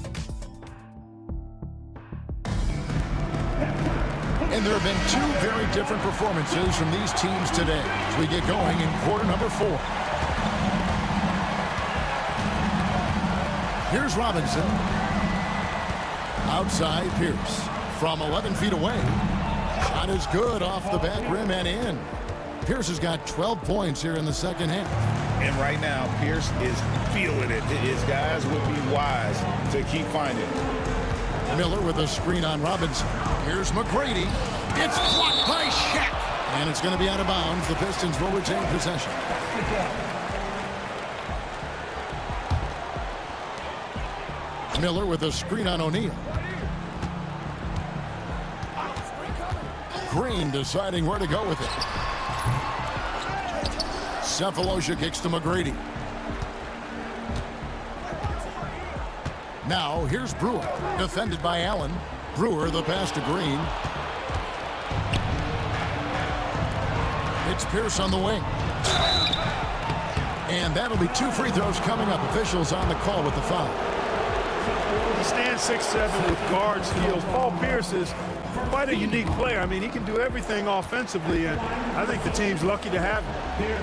And there have been 2 very different performances from these teams today as we get going in quarter number 4. Here's Robinson. Outside Pierce. From 11 feet away. Shot is good off the back rim and in. Pierce has got 12 points here in the second half. And right now, Pierce is feeling it. His guys would be wise to keep finding. Miller with a screen on Robinson. Here's McGrady. It's blocked by Shaq. And it's going to be out of bounds. The Pistons will retain possession. Miller with a screen on O'Neal. Green deciding where to go with it. Cephalosha kicks to McGrady. Now here's Brewer, defended by Allen. Brewer the pass to Green. It's Pierce on the wing. And that'll be 2 free throws coming up. Officials on the call with the foul. He stands 6'7" with guard skills. Paul Pierce is quite a unique player. I mean, he can do everything offensively, and I think the team's lucky to have him.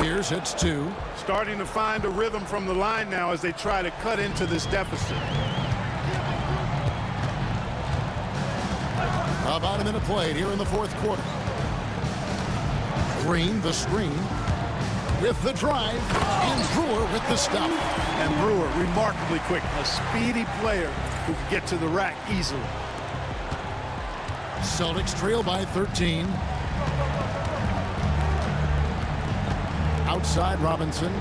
Pierce hits 2. Starting to find a rhythm from the line now as they try to cut into this deficit. About a minute played here in the fourth quarter. Green the screen with the drive, and Brewer with the stop. And Brewer, remarkably quick, a speedy player who can get to the rack easily. Celtics trail by 13. Outside Robinson.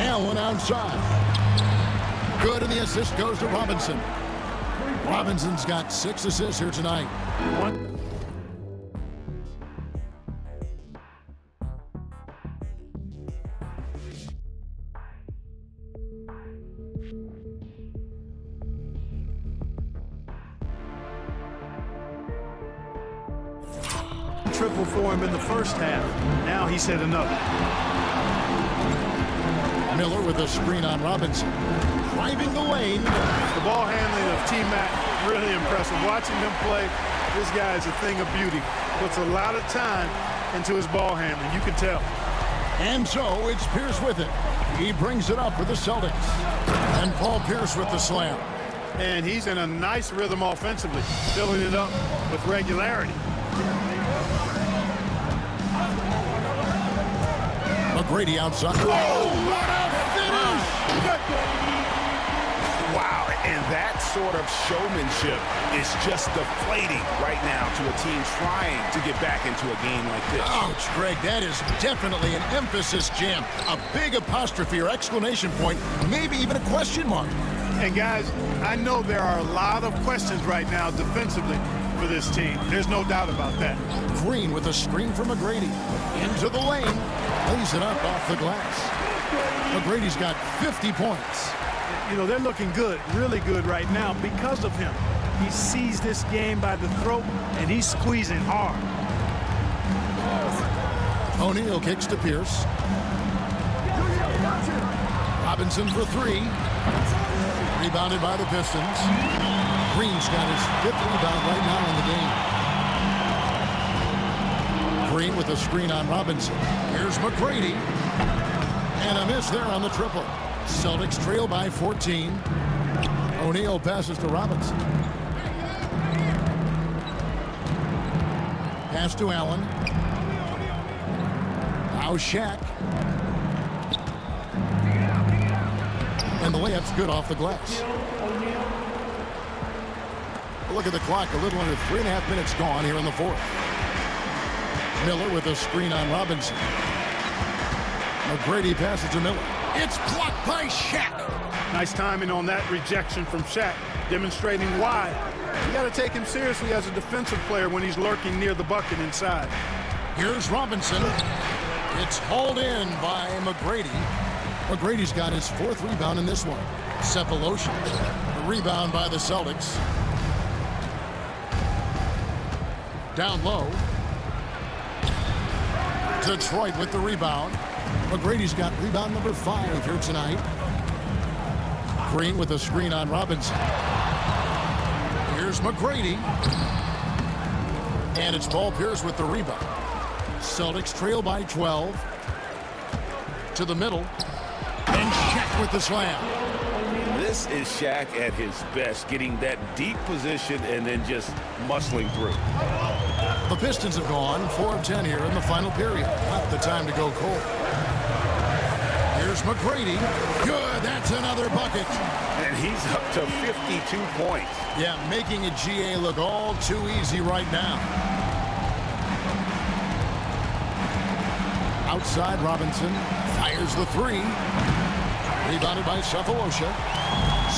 Allen outside. Good, and the assist goes to Robinson. Robinson's got 6 assists here tonight. Triple for him in the first half. Now he's hit another. Miller with a screen on Robinson. Driving the lane. The ball handling of T-Mac, really impressive. Watching him play, this guy is a thing of beauty. Puts a lot of time into his ball handling. You can tell. And so it's Pierce with it. He brings it up for the Celtics. And Paul Pierce with the slam. And he's in a nice rhythm offensively, filling it up with regularity. McGrady outside. Oh, what a finish! Wow, and that sort of showmanship is just deflating right now to a team trying to get back into a game like this. Ouch, Greg, that is definitely an emphasis jam. A big apostrophe or exclamation point, maybe even a question mark. And guys, I know there are a lot of questions right now defensively for this team. There's no doubt about that. Green with a screen from McGrady. Into the lane. Lays it up off the glass. McGrady's got 50 points. You know, they're looking good, really good right now because of him. He sees this game by the throat, and he's squeezing hard. O'Neal kicks to Pierce. Robinson for 3. Rebounded by the Pistons. Green's got his 5th rebound right now in the game. Green with a screen on Robinson. Here's McGrady. And a miss there on the triple. Celtics trail by 14. O'Neal passes to Robinson. Pass to Allen. Now Shaq. And the layup's good off the glass. Look at the clock. A little under 3.5 minutes gone here in the fourth. Miller with a screen on Robinson. McGrady passes to Miller. It's blocked by Shaq. Nice timing on that rejection from Shaq, demonstrating why. You got to take him seriously as a defensive player when he's lurking near the bucket inside. Here's Robinson. It's hauled in by McGrady. McGrady's got his 4th rebound in this one. Cephalosha. The rebound by the Celtics. Down low. Detroit with the rebound. McGrady's got rebound number 5 here tonight. Green with a screen on Robinson. Here's McGrady. And it's Paul Pierce with the rebound. Celtics trail by 12. To the middle. And Shaq with the slam. This is Shaq at his best, getting that deep position and then just muscling through. The Pistons have gone 4 of 10 here in the final period. Not the time to go cold. Here's McGrady. Good. That's another bucket. And he's up to 52 points. Yeah, making a GA look all too easy right now. Outside, Robinson fires the three. Rebounded by Cephalosha.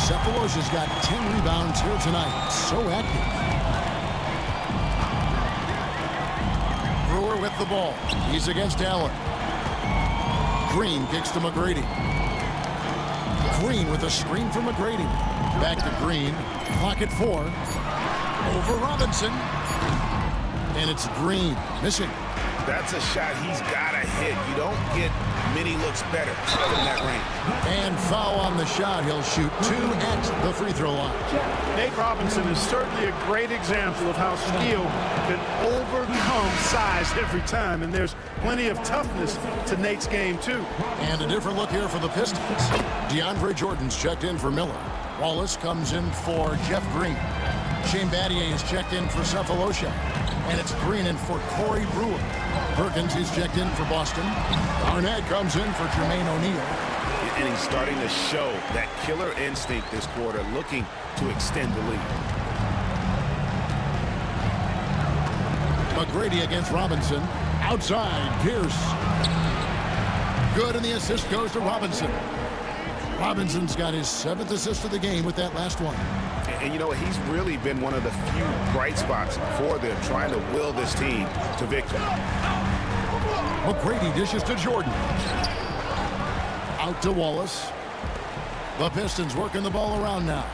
Cephalosha's got 10 rebounds here tonight. So active. Brewer with the ball. He's against Allen. Green kicks to McGrady. Green with a screen from McGrady. Back to Green. Clock at 4. Over Robinson. And it's Green missing. That's a shot he's got to hit. You don't get many looks better in that range. And foul on the shot. He'll shoot 2 at the free throw line. Nate Robinson is certainly a great example of how skill can overcome size every time, and there's plenty of toughness to Nate's game, too. And a different look here for the Pistons. DeAndre Jordan's checked in for Miller. Wallace comes in for Jeff Green. Shane Battier is checked in for Cephalosha. And it's Green in for Corey Brewer. Perkins is checked in for Boston. Arnett comes in for Jermaine O'Neal. And he's starting to show that killer instinct this quarter, looking to extend the lead. McGrady against Robinson. Outside, Pierce. Good, and the assist goes to Robinson. Robinson's got his 7th assist of the game with that last one. And you know, he's really been one of the few bright spots for them, trying to will this team to victory. McGrady dishes to Jordan. Out to Wallace. The Pistons working the ball around now.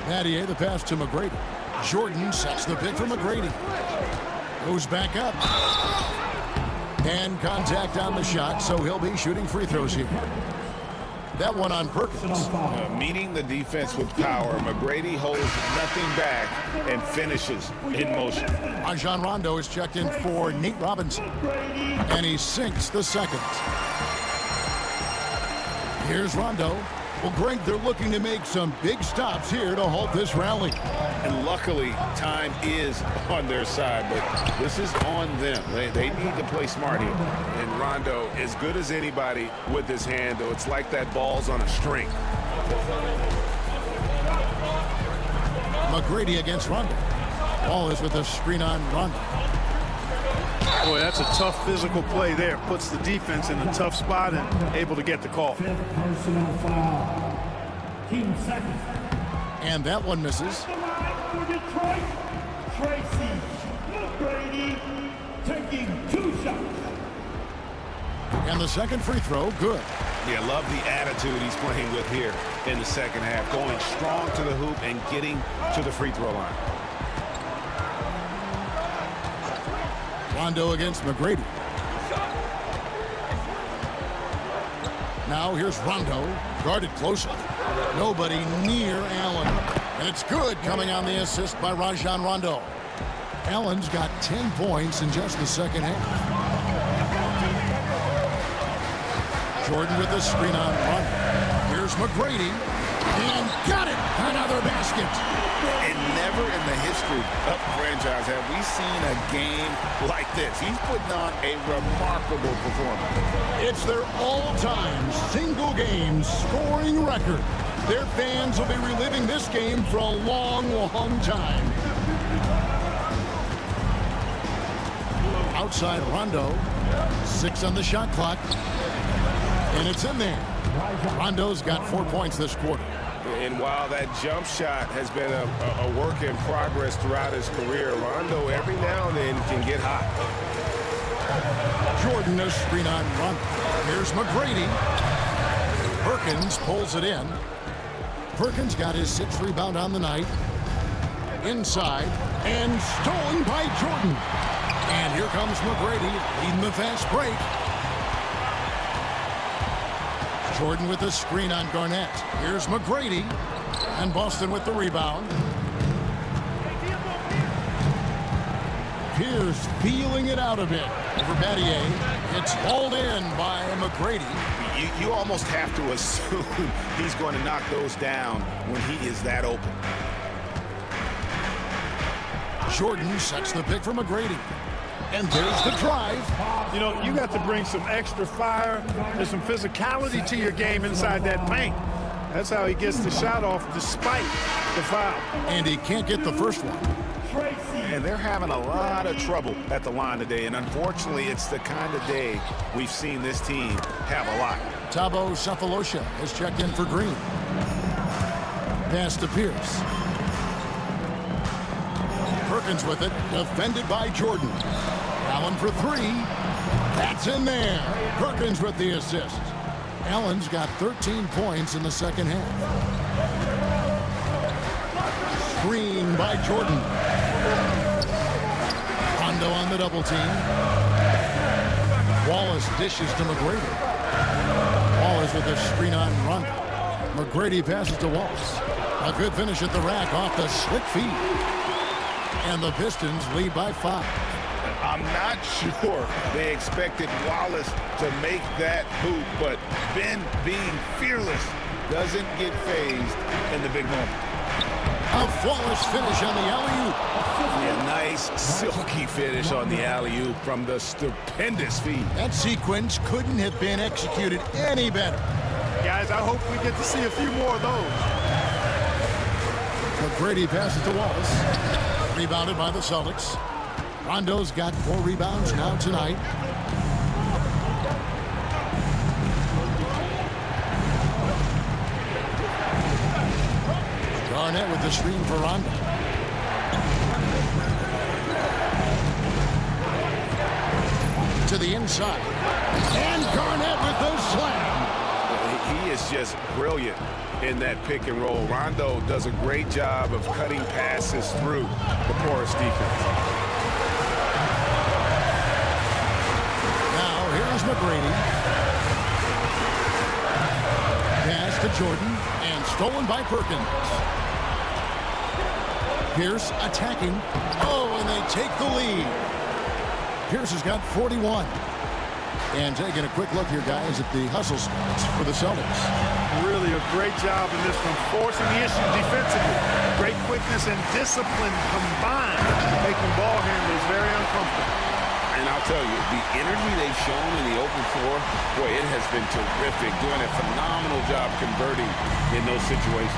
Battier, the pass to McGrady. Jordan sets the pick for McGrady. Goes back up. And contact on the shot, so he'll be shooting free throws here. That one on Perkins. Meeting the defense with power, McGrady holds nothing back and finishes in motion. Rajon Rondo is checked in for Nate Robinson. And he sinks the second. Here's Rondo. Well, Greg, they're looking to make some big stops here to halt this rally. And luckily, time is on their side, but this is on them. They need to play smart here. And Rondo, as good as anybody with his hand, though, it's like that ball's on a string. McGrady against Rondo. Wallace with a screen on Rondo. Boy, that's a tough physical play there. Puts the defense in a tough spot and able to get the call. Personal foul. Team second. And that one misses. For Detroit, Tracy McGrady taking 2 shots. And the second free throw, good. Yeah, love the attitude he's playing with here in the second half. Going strong to the hoop and getting to the free throw line. Rondo against McGrady. Now here's Rondo, guarded closely. Nobody near Allen. And it's good, coming on the assist by Rajon Rondo. Allen's got 10 points in just the second half. Jordan with the screen on Rondo. Here's McGrady. And got it! Another basket. And never in the history of the franchise have we seen a game like this. He's putting on a remarkable performance. It's their all-time single-game scoring record. Their fans will be reliving this game for a long, long time. Outside Rondo. 6 on the shot clock. And it's in there. Rondo's got 4 points this quarter. And while that jump shot has been a work in progress throughout his career, Rondo every now and then can get hot. Jordan a screen on Rondo. Here's McGrady. Perkins pulls it in. Perkins got his 6th rebound on the night. Inside and stolen by Jordan. And here comes McGrady leading the fast break. Jordan with the screen on Garnett. Here's McGrady. And Boston with the rebound. Pierce feeling it out a bit over Battier. It's hauled in by McGrady. You almost have to assume he's going to knock those down when he is that open. Jordan sets the pick for McGrady. And there's the drive. You know, you got to bring some extra fire and some physicality to your game inside that paint. That's how he gets the shot off despite the foul. And he can't get the first one. And they're having a lot of trouble at the line today. And unfortunately, it's the kind of day we've seen this team have a lot. Thabo Sefolosha has checked in for Green. Pass to Pierce. Perkins with it, defended by Jordan. Allen for three. That's in there. Perkins with the assist. Allen's got 13 points in the second half. Screen by Jordan. Rondo on the double team. Wallace dishes to McGrady. Wallace with a screen on Rondo. McGrady passes to Wallace. A good finish at the rack off the slick feed. And the Pistons lead by 5. I'm not sure they expected Wallace to make that hoop, but Ben, being fearless, doesn't get phased in the big moment. A flawless finish on the alley-oop. A nice, silky finish on the alley-oop from the stupendous feed. That sequence couldn't have been executed any better. Guys, I hope we get to see a few more of those. McGrady passes to Wallace. Rebounded by the Celtics. Rondo's got 4 rebounds now tonight. Garnett with the screen for Rondo. To the inside. And Garnett with the slam. He is just brilliant in that pick and roll. Rondo does a great job of cutting passes through the porous defense. Now here's McGrady. Pass to Jordan and stolen by Perkins. Pierce attacking. Oh, and they take the lead. Pierce has got 41. And taking a quick look here, guys, at the hustle spots for the Celtics. Really a great job in this one, forcing the issue defensively. Great quickness and discipline combined, making ball handlers very uncomfortable. And I'll tell you, the energy they've shown in the open floor, boy, it has been terrific, doing a phenomenal job converting in those situations.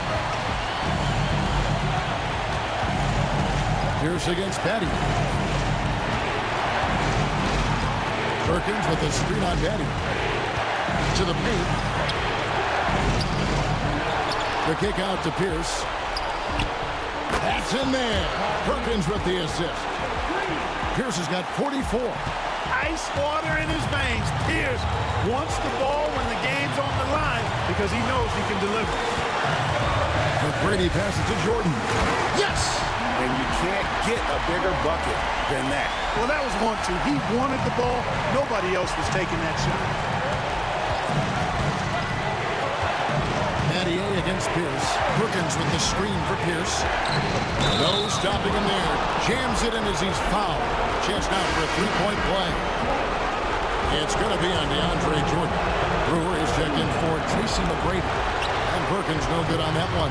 Pierce against Patty. Perkins with a screen on Patty. To the paint. The kick out to Pierce. That's in there. Perkins with the assist. Pierce has got 44. Ice water in his veins. Pierce wants the ball when the game's on the line because he knows he can deliver. McGrady passes to Jordan. Yes! And you can't get a bigger bucket than that. Well, that was 1-2. He wanted the ball. Nobody else was taking that shot. Battier against Pierce. Perkins with the screen for Pierce. No stopping him there. Jams it in as he's fouled. Chance now for a three-point play. It's going to be on DeAndre Jordan. Brewer is checked in for Tracy McGrady. And Perkins no good on that one.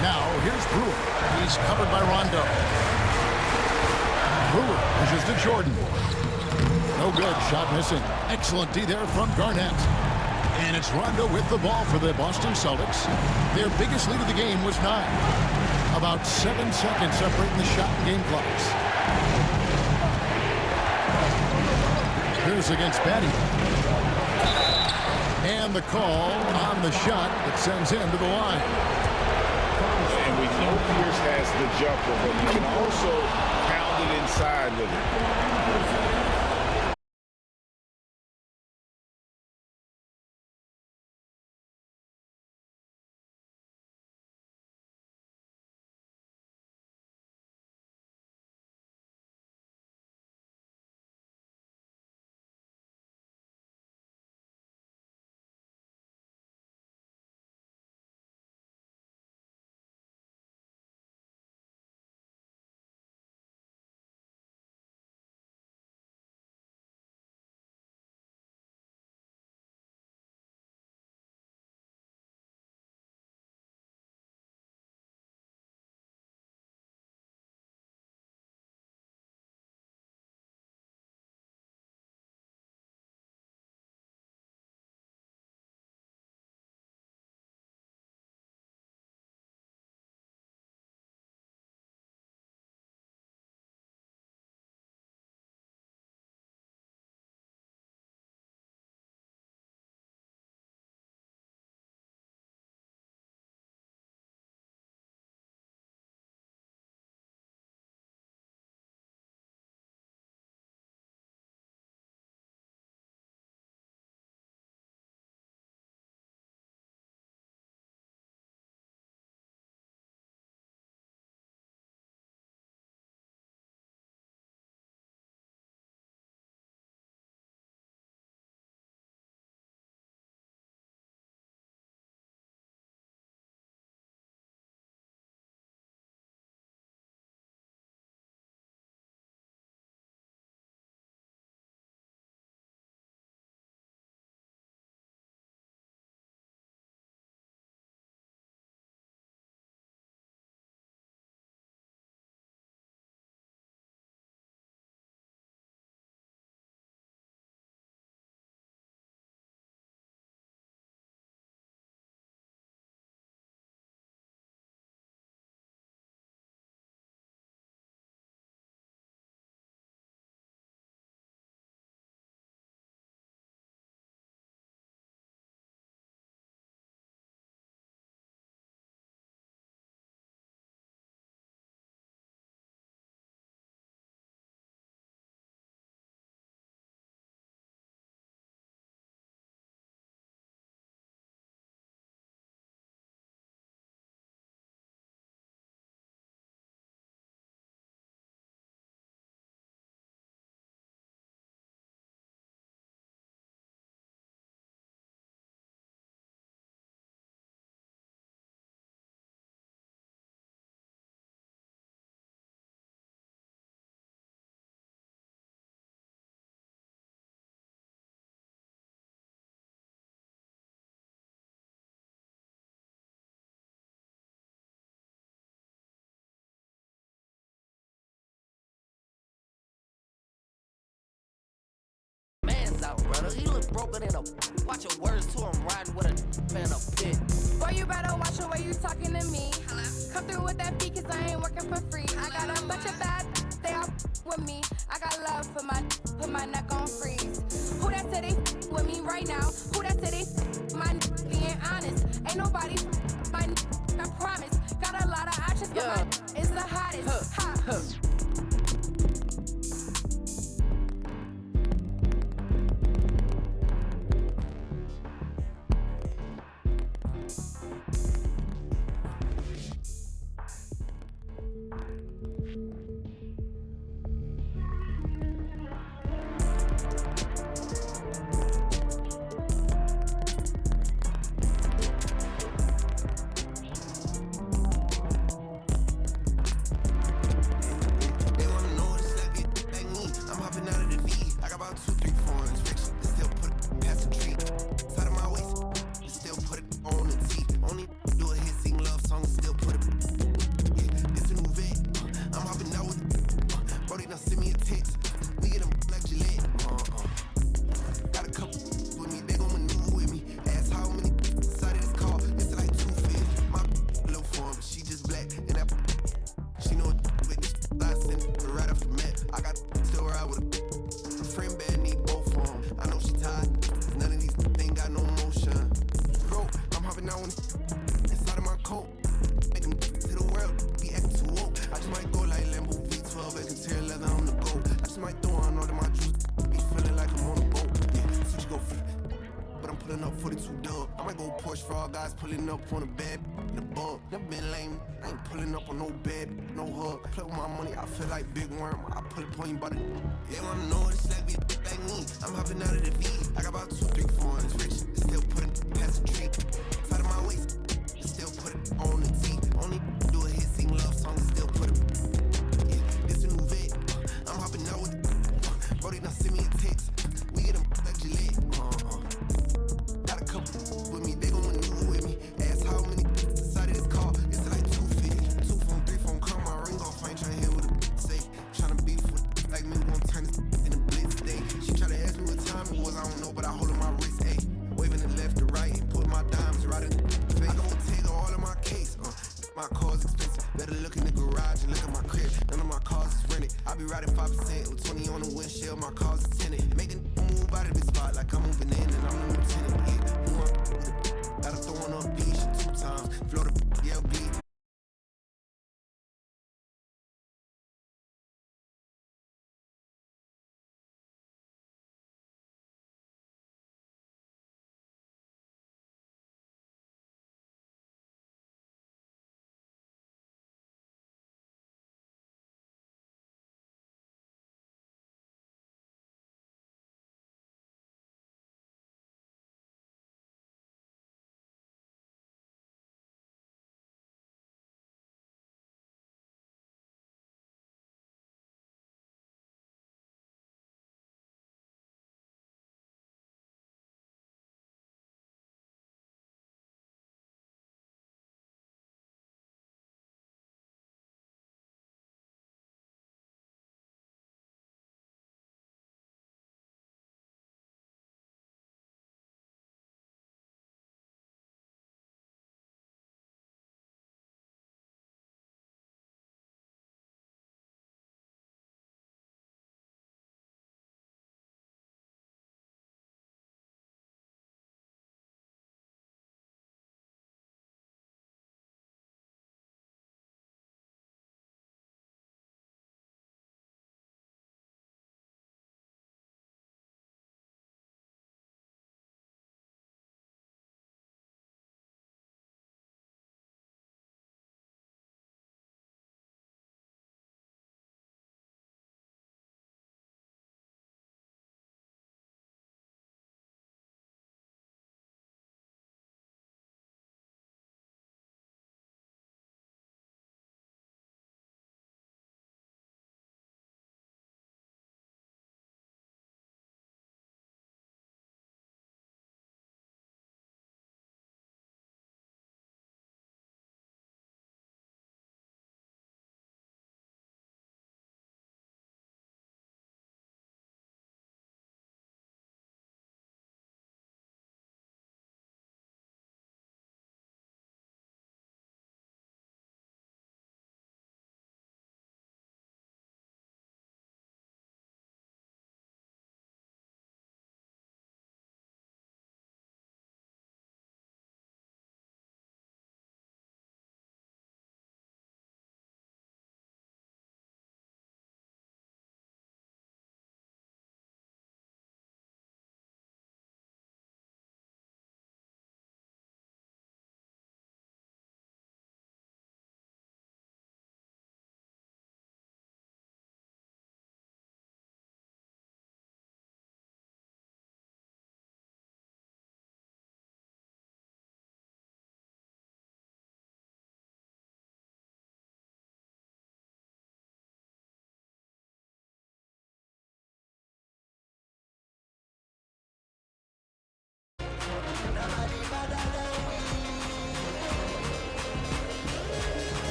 Now, here's Brewer. He's covered by Rondo. Brewer pushes to Jordan. No good. Shot missing. Excellent D there from Garnett. And it's Rondo with the ball for the Boston Celtics. Their biggest lead of the game was 9. About 7 seconds separating the shot and game clocks. Here's against Batty. And the call on the shot that sends him to the line. And we know Pierce has the jumper, but he can also pound it inside with it. things out, brother. He look broken in a. Watch your words to him, riding with a in a pit. Boy, you better watch the way you talking to me. Hello? Come through with that fee, cause I ain't working for free. I got a bunch of bad, they all with me. I got love for put my neck on freeze. Who that said they with me right now? Who that said they my being honest? Ain't nobody my I promise. Got a lot of options, but my is the hottest. Ha. Pulling up on a bed in the bump. Never been lame. I ain't pulling up on no bed, no hug. Play with my money, I feel like Big Worm. I pull it on you by the. They wanna know it's like me, like me. I'm hopping out of the V. I got about 2, 3 foreigns rich. Still putting past the tree. Side of my waist. Still put it on the T. Only do a hit, sing love songs. Still put it. Yeah, this a new vet. I'm hopping out with. Brody, now send me a text. We get them like Gillette. Got a couple with me. They gon' maneuver with me. Ask how many inside of this car. It's like 250. 2 phone, 3 phone, come my ring off. I ain't tryna hear what a say. Tryna beef with like me, won't turn this in a blitz day. She tryna ask me what time it was. I don't know, but I hold on my wrist. Ayy, waving the left to right and put my diamonds right in the face. I gon' take all of my case. My car's expensive. Better look in the garage and look at my crib. None of my cars is rented. I be riding 5% with 20 on the windshield. My car's is tinted. Making move out of this spot like I'm moving in and I'm the lieutenant. Yeah, gotta throw on a beach 2 times. Florida, yeah, bleed.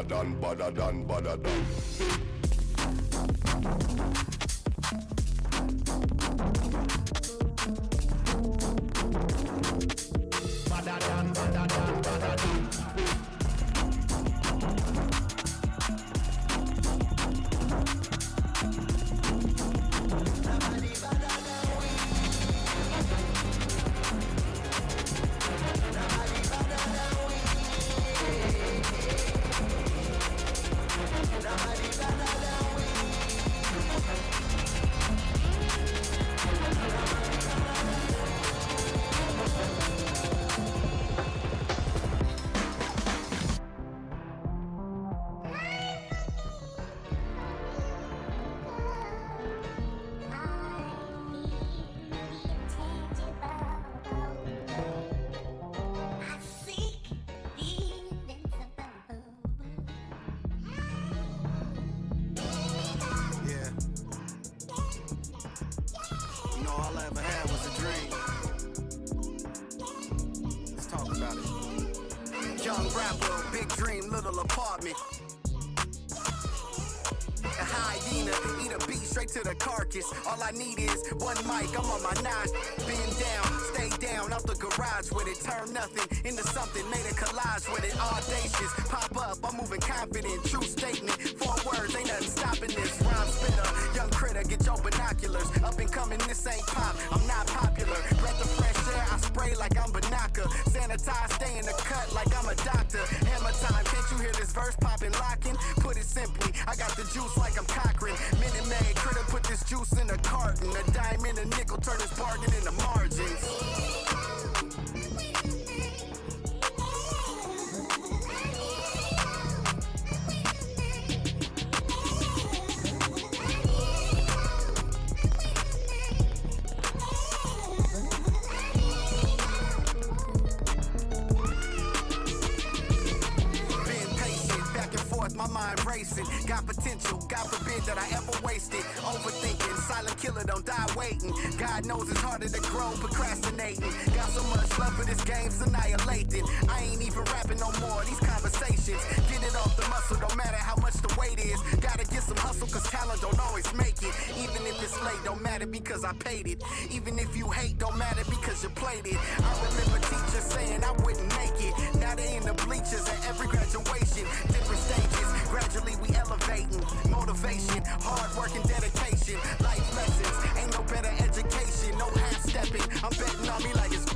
badder than, badder than, badder than. All I ever had was a dream. Let's talk about it. Young rapper, big dream, little apartment. A hyena, eat a beat straight to the carcass. All I need is one mic, I'm on my nine. Bend down, stay down, out the garage with it. Turn nothing into something, made a collage with it. Audacious, pop up, I'm moving confident. True statement, 4 words, ain't nothing stopping this. Rhyme spitter, young critter, get your binoculars. Up and coming, this ain't pop, I'm not popular. Breath of fresh air, I spray like I'm Banaka. Sanitize, stay in the cut like I'm a doctor. Hammer time, can't you hear this verse popping, locking? Put it simply, I got the juice like I'm Cochran. Minute Maid, critter put this juice in a carton. A dime and a nickel, turn this bargain into margins. My mind racing, got potential, God forbid that I ever waste it. Overthinking, silent killer, don't die waiting. God knows it's harder to grow, procrastinating. Got so much love for this game's annihilating. I ain't even rapping no more, these conversations. Get it off the muscle, don't matter how much the weight is. Gotta get some hustle, cause talent don't always make it. Even if it's late, don't matter because I paid it. Even if you hate, don't matter because you played it. I remember teachers saying I wouldn't make it. Now they in the bleachers at every graduation. Different stages. Gradually we elevating, motivation, hard work and dedication, life lessons, ain't no better education, no half stepping, I'm betting on me like it's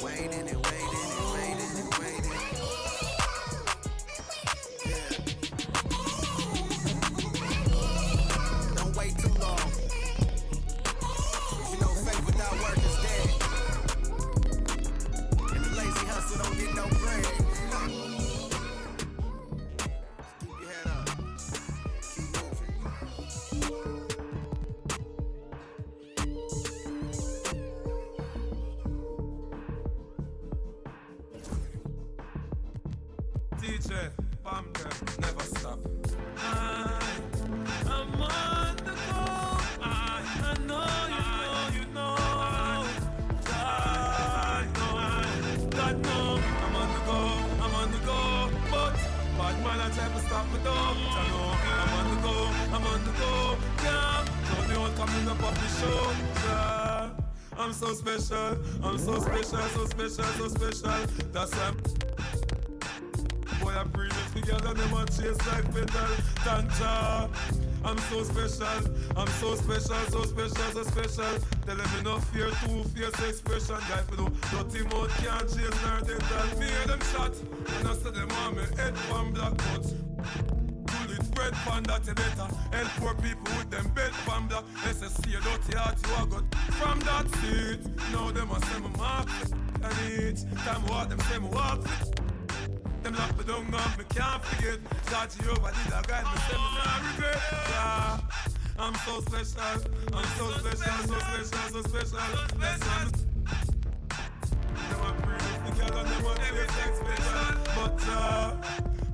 waiting and waiting and waiting and waiting. Yeah. Don't wait too long. You know faith without work is dead. And the lazy hustle don't get no bread. DJ, bam them, never stop. I'm on the go. I know you know. God know, I'm on the go. But bad man I try to stop me though. I know, I'm on the go. Yeah, so they all coming up off the show. Yeah, I'm so special. That's why boy, I breathe it together, them a chase like metal. Tanja, I'm so special. Tell them enough fear, two-face expression. Guy for no dirty mouth can't chase nor dental. Me hear them shot, and I say them want me head from black nuts. Pull it bread from that you better. Help poor people with them bed from black. SSC a dirty heart, you a got from that seat. Now them a say me mark and each time I walk them say me walk. Them lock me down and me can't forget. God Jehovah did a guide me, say me not regret. Yeah, I'm so special. That's why them a breathe together, them a taste like special. But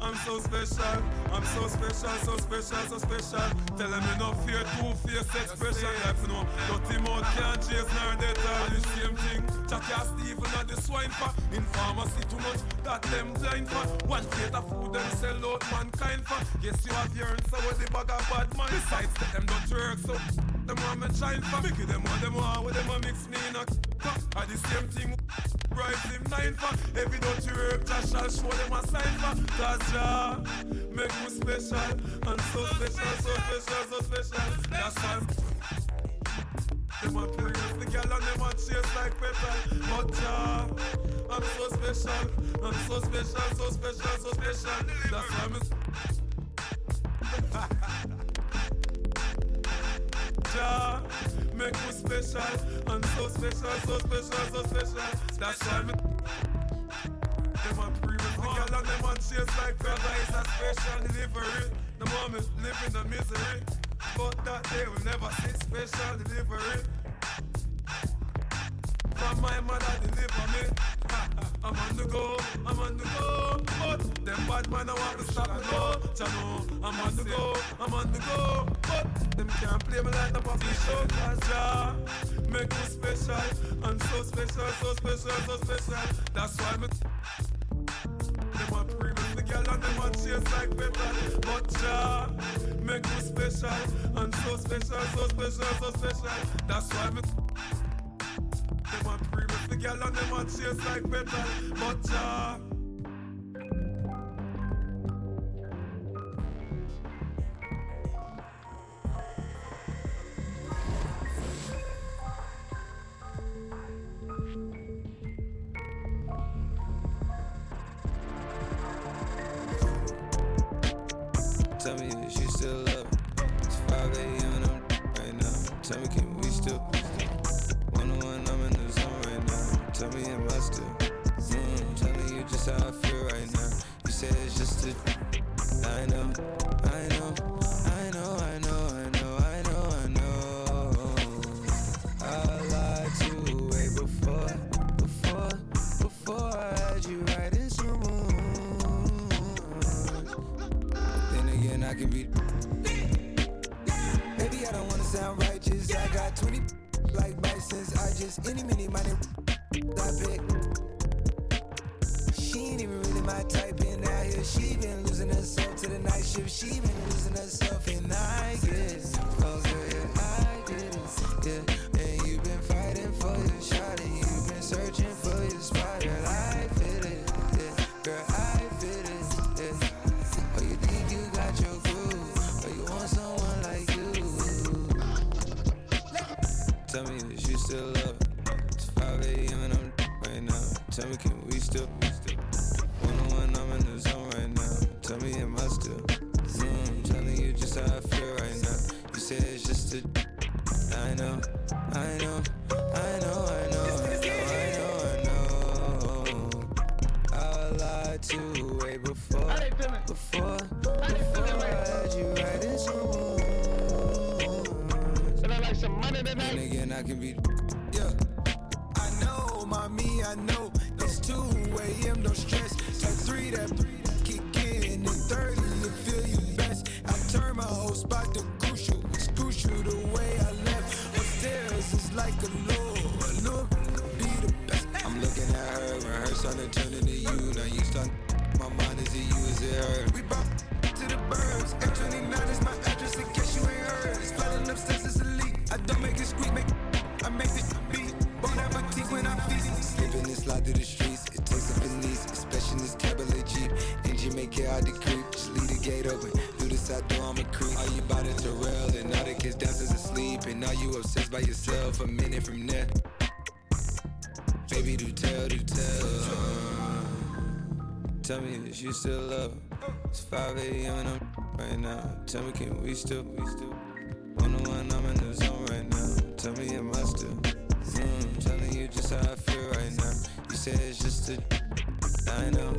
I'm so so special. I'm so special, so special, so special. Tell them you no fear, two-face expression. Like you know, dirty mouth can't chase nor death all the same thing. Jackass Stephen and the swine for. In pharmacy too much, that them blind for. One plate of food them sell out mankind for. Yes, you have yearned, so with the bag of bad man. Besides, them don't work, so them want me shine for. Make them want with them a mix me in a are the same thing. Rise him 9 for. Every dirty work, Josh shall show them a sign for. Cause Jah make me special. And so special, so special, so special. That's why them a play with the girl and them a chase like petal. But Jah, I'm so special. I'm so special, so special, so special. That's why I'm Jah make me special. I'm so special, so special, so special. That's why me them a previous the girl and them a chase like brother. It's a special delivery. The moment live in the misery, but that day will never see special delivery. From my mother deliver me. I'm on the go, I'm on the go. But them bad man I want to stop me go. Chano, I'm on the go, I'm on the go. But them can't play me like the puppy show. Cause Jah make me special. I'm so special, so special, so special. That's why me them a previous the girl and them a chase like petal. But Jah make me special. I'm so special, so special, so special. That's why me them a previous the girl and them a chase like petal. But Jah tell me if you still love me. It's 5 a.m. and I'm right now. Tell me, can we still? 101, I'm in the zone right now. Tell me, am I still? Tell me you just how I feel right now. You say it's just a. I know, I know, I know, I know, I know, I know, I know. I lied to you way before I had you right in some mood. I can be. Baby, I don't wanna sound righteous. I got 20 like Bisons. I just any minute money. I bet. She ain't even really my type in out here. She been losing herself to the night shift. She been losing herself and I guess. Oh girl, I get it. Yeah, and you've been fighting for your shot and you've been searching for your spot. Girl, I feel it. Yeah, girl, I feel it. Yeah. Oh, you think you got your groove, or you want someone like you? Tell me that you still love me. It's 5 a.m. and I'm right now. Tell me, can we still? 101, I'm in the zone right now. Tell me, am I still? Telling you just how I feel right now. You say it's just a. I know, I know, I know, I know, I know, I know, I know. I lied to you way before I had you right in some mood. And again, I can be. Yeah, I know, mommy, I know. It's 2 a.m. no stress. At 3 that kick in, and 30 to feel you best. I turn my whole spot to crucial. It's crucial the way I left. Upstairs is like a look, be the best. I'm looking at her when her started turning to you. Now you start. My mind is it you, is it her? We brought to the birds. M29 is my address in case you ain't heard. It's flooding upstairs, it's a leak. I don't make it squeak, I make this beat. Won't have a teeth when I'm feasting. Slipping and slide through the streets. It takes a finesse, especially in this cabaret Jeep. Engine make it hard to creep. Just leave the gate open. Do the side door, I'm a creep. Are you by the Terrell? And all the kids downstairs asleep. And now you obsessed by yourself. A minute from there. Baby, do tell, do tell. Tell me that you still love me. It's 5 a.m. and I'm right now. Tell me, can we still? 101, I'm in the zone right now. Tell me, am I still? Telling you just how I feel right now. You say it's just a. I know,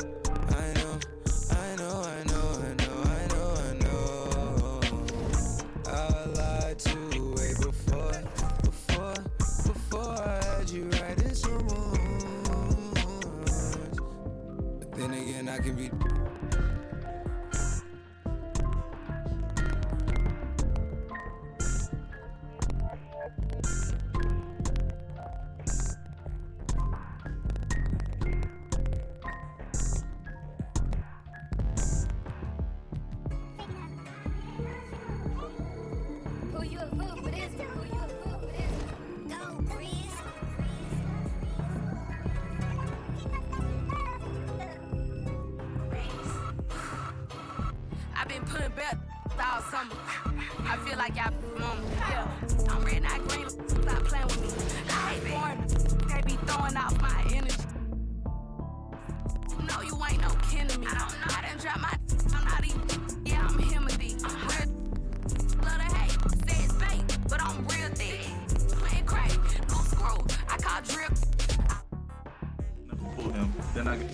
I know, I know, I know, I know, I know, I know. I lied to you way before I had you right in some mood. But then again, I can be. I've been putting back all summer. I feel like y'all yeah. I'm red, not green. Stop playing with me. I hate foreign. They be throwing off my energy. No, you ain't no kin to me. I don't know. I done dropped my. I'm not even. Yeah, I'm Himothy. Real. Love to hate. Say it's fake, but I'm real thick. Playing crazy. No screw. I call drip. Pull him. Then I get.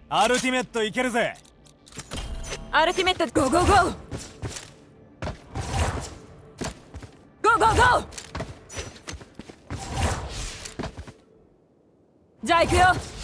アルティメットいけるぜ。アルティメットゴーゴーゴーゴーゴーゴー。じゃあ行くよ。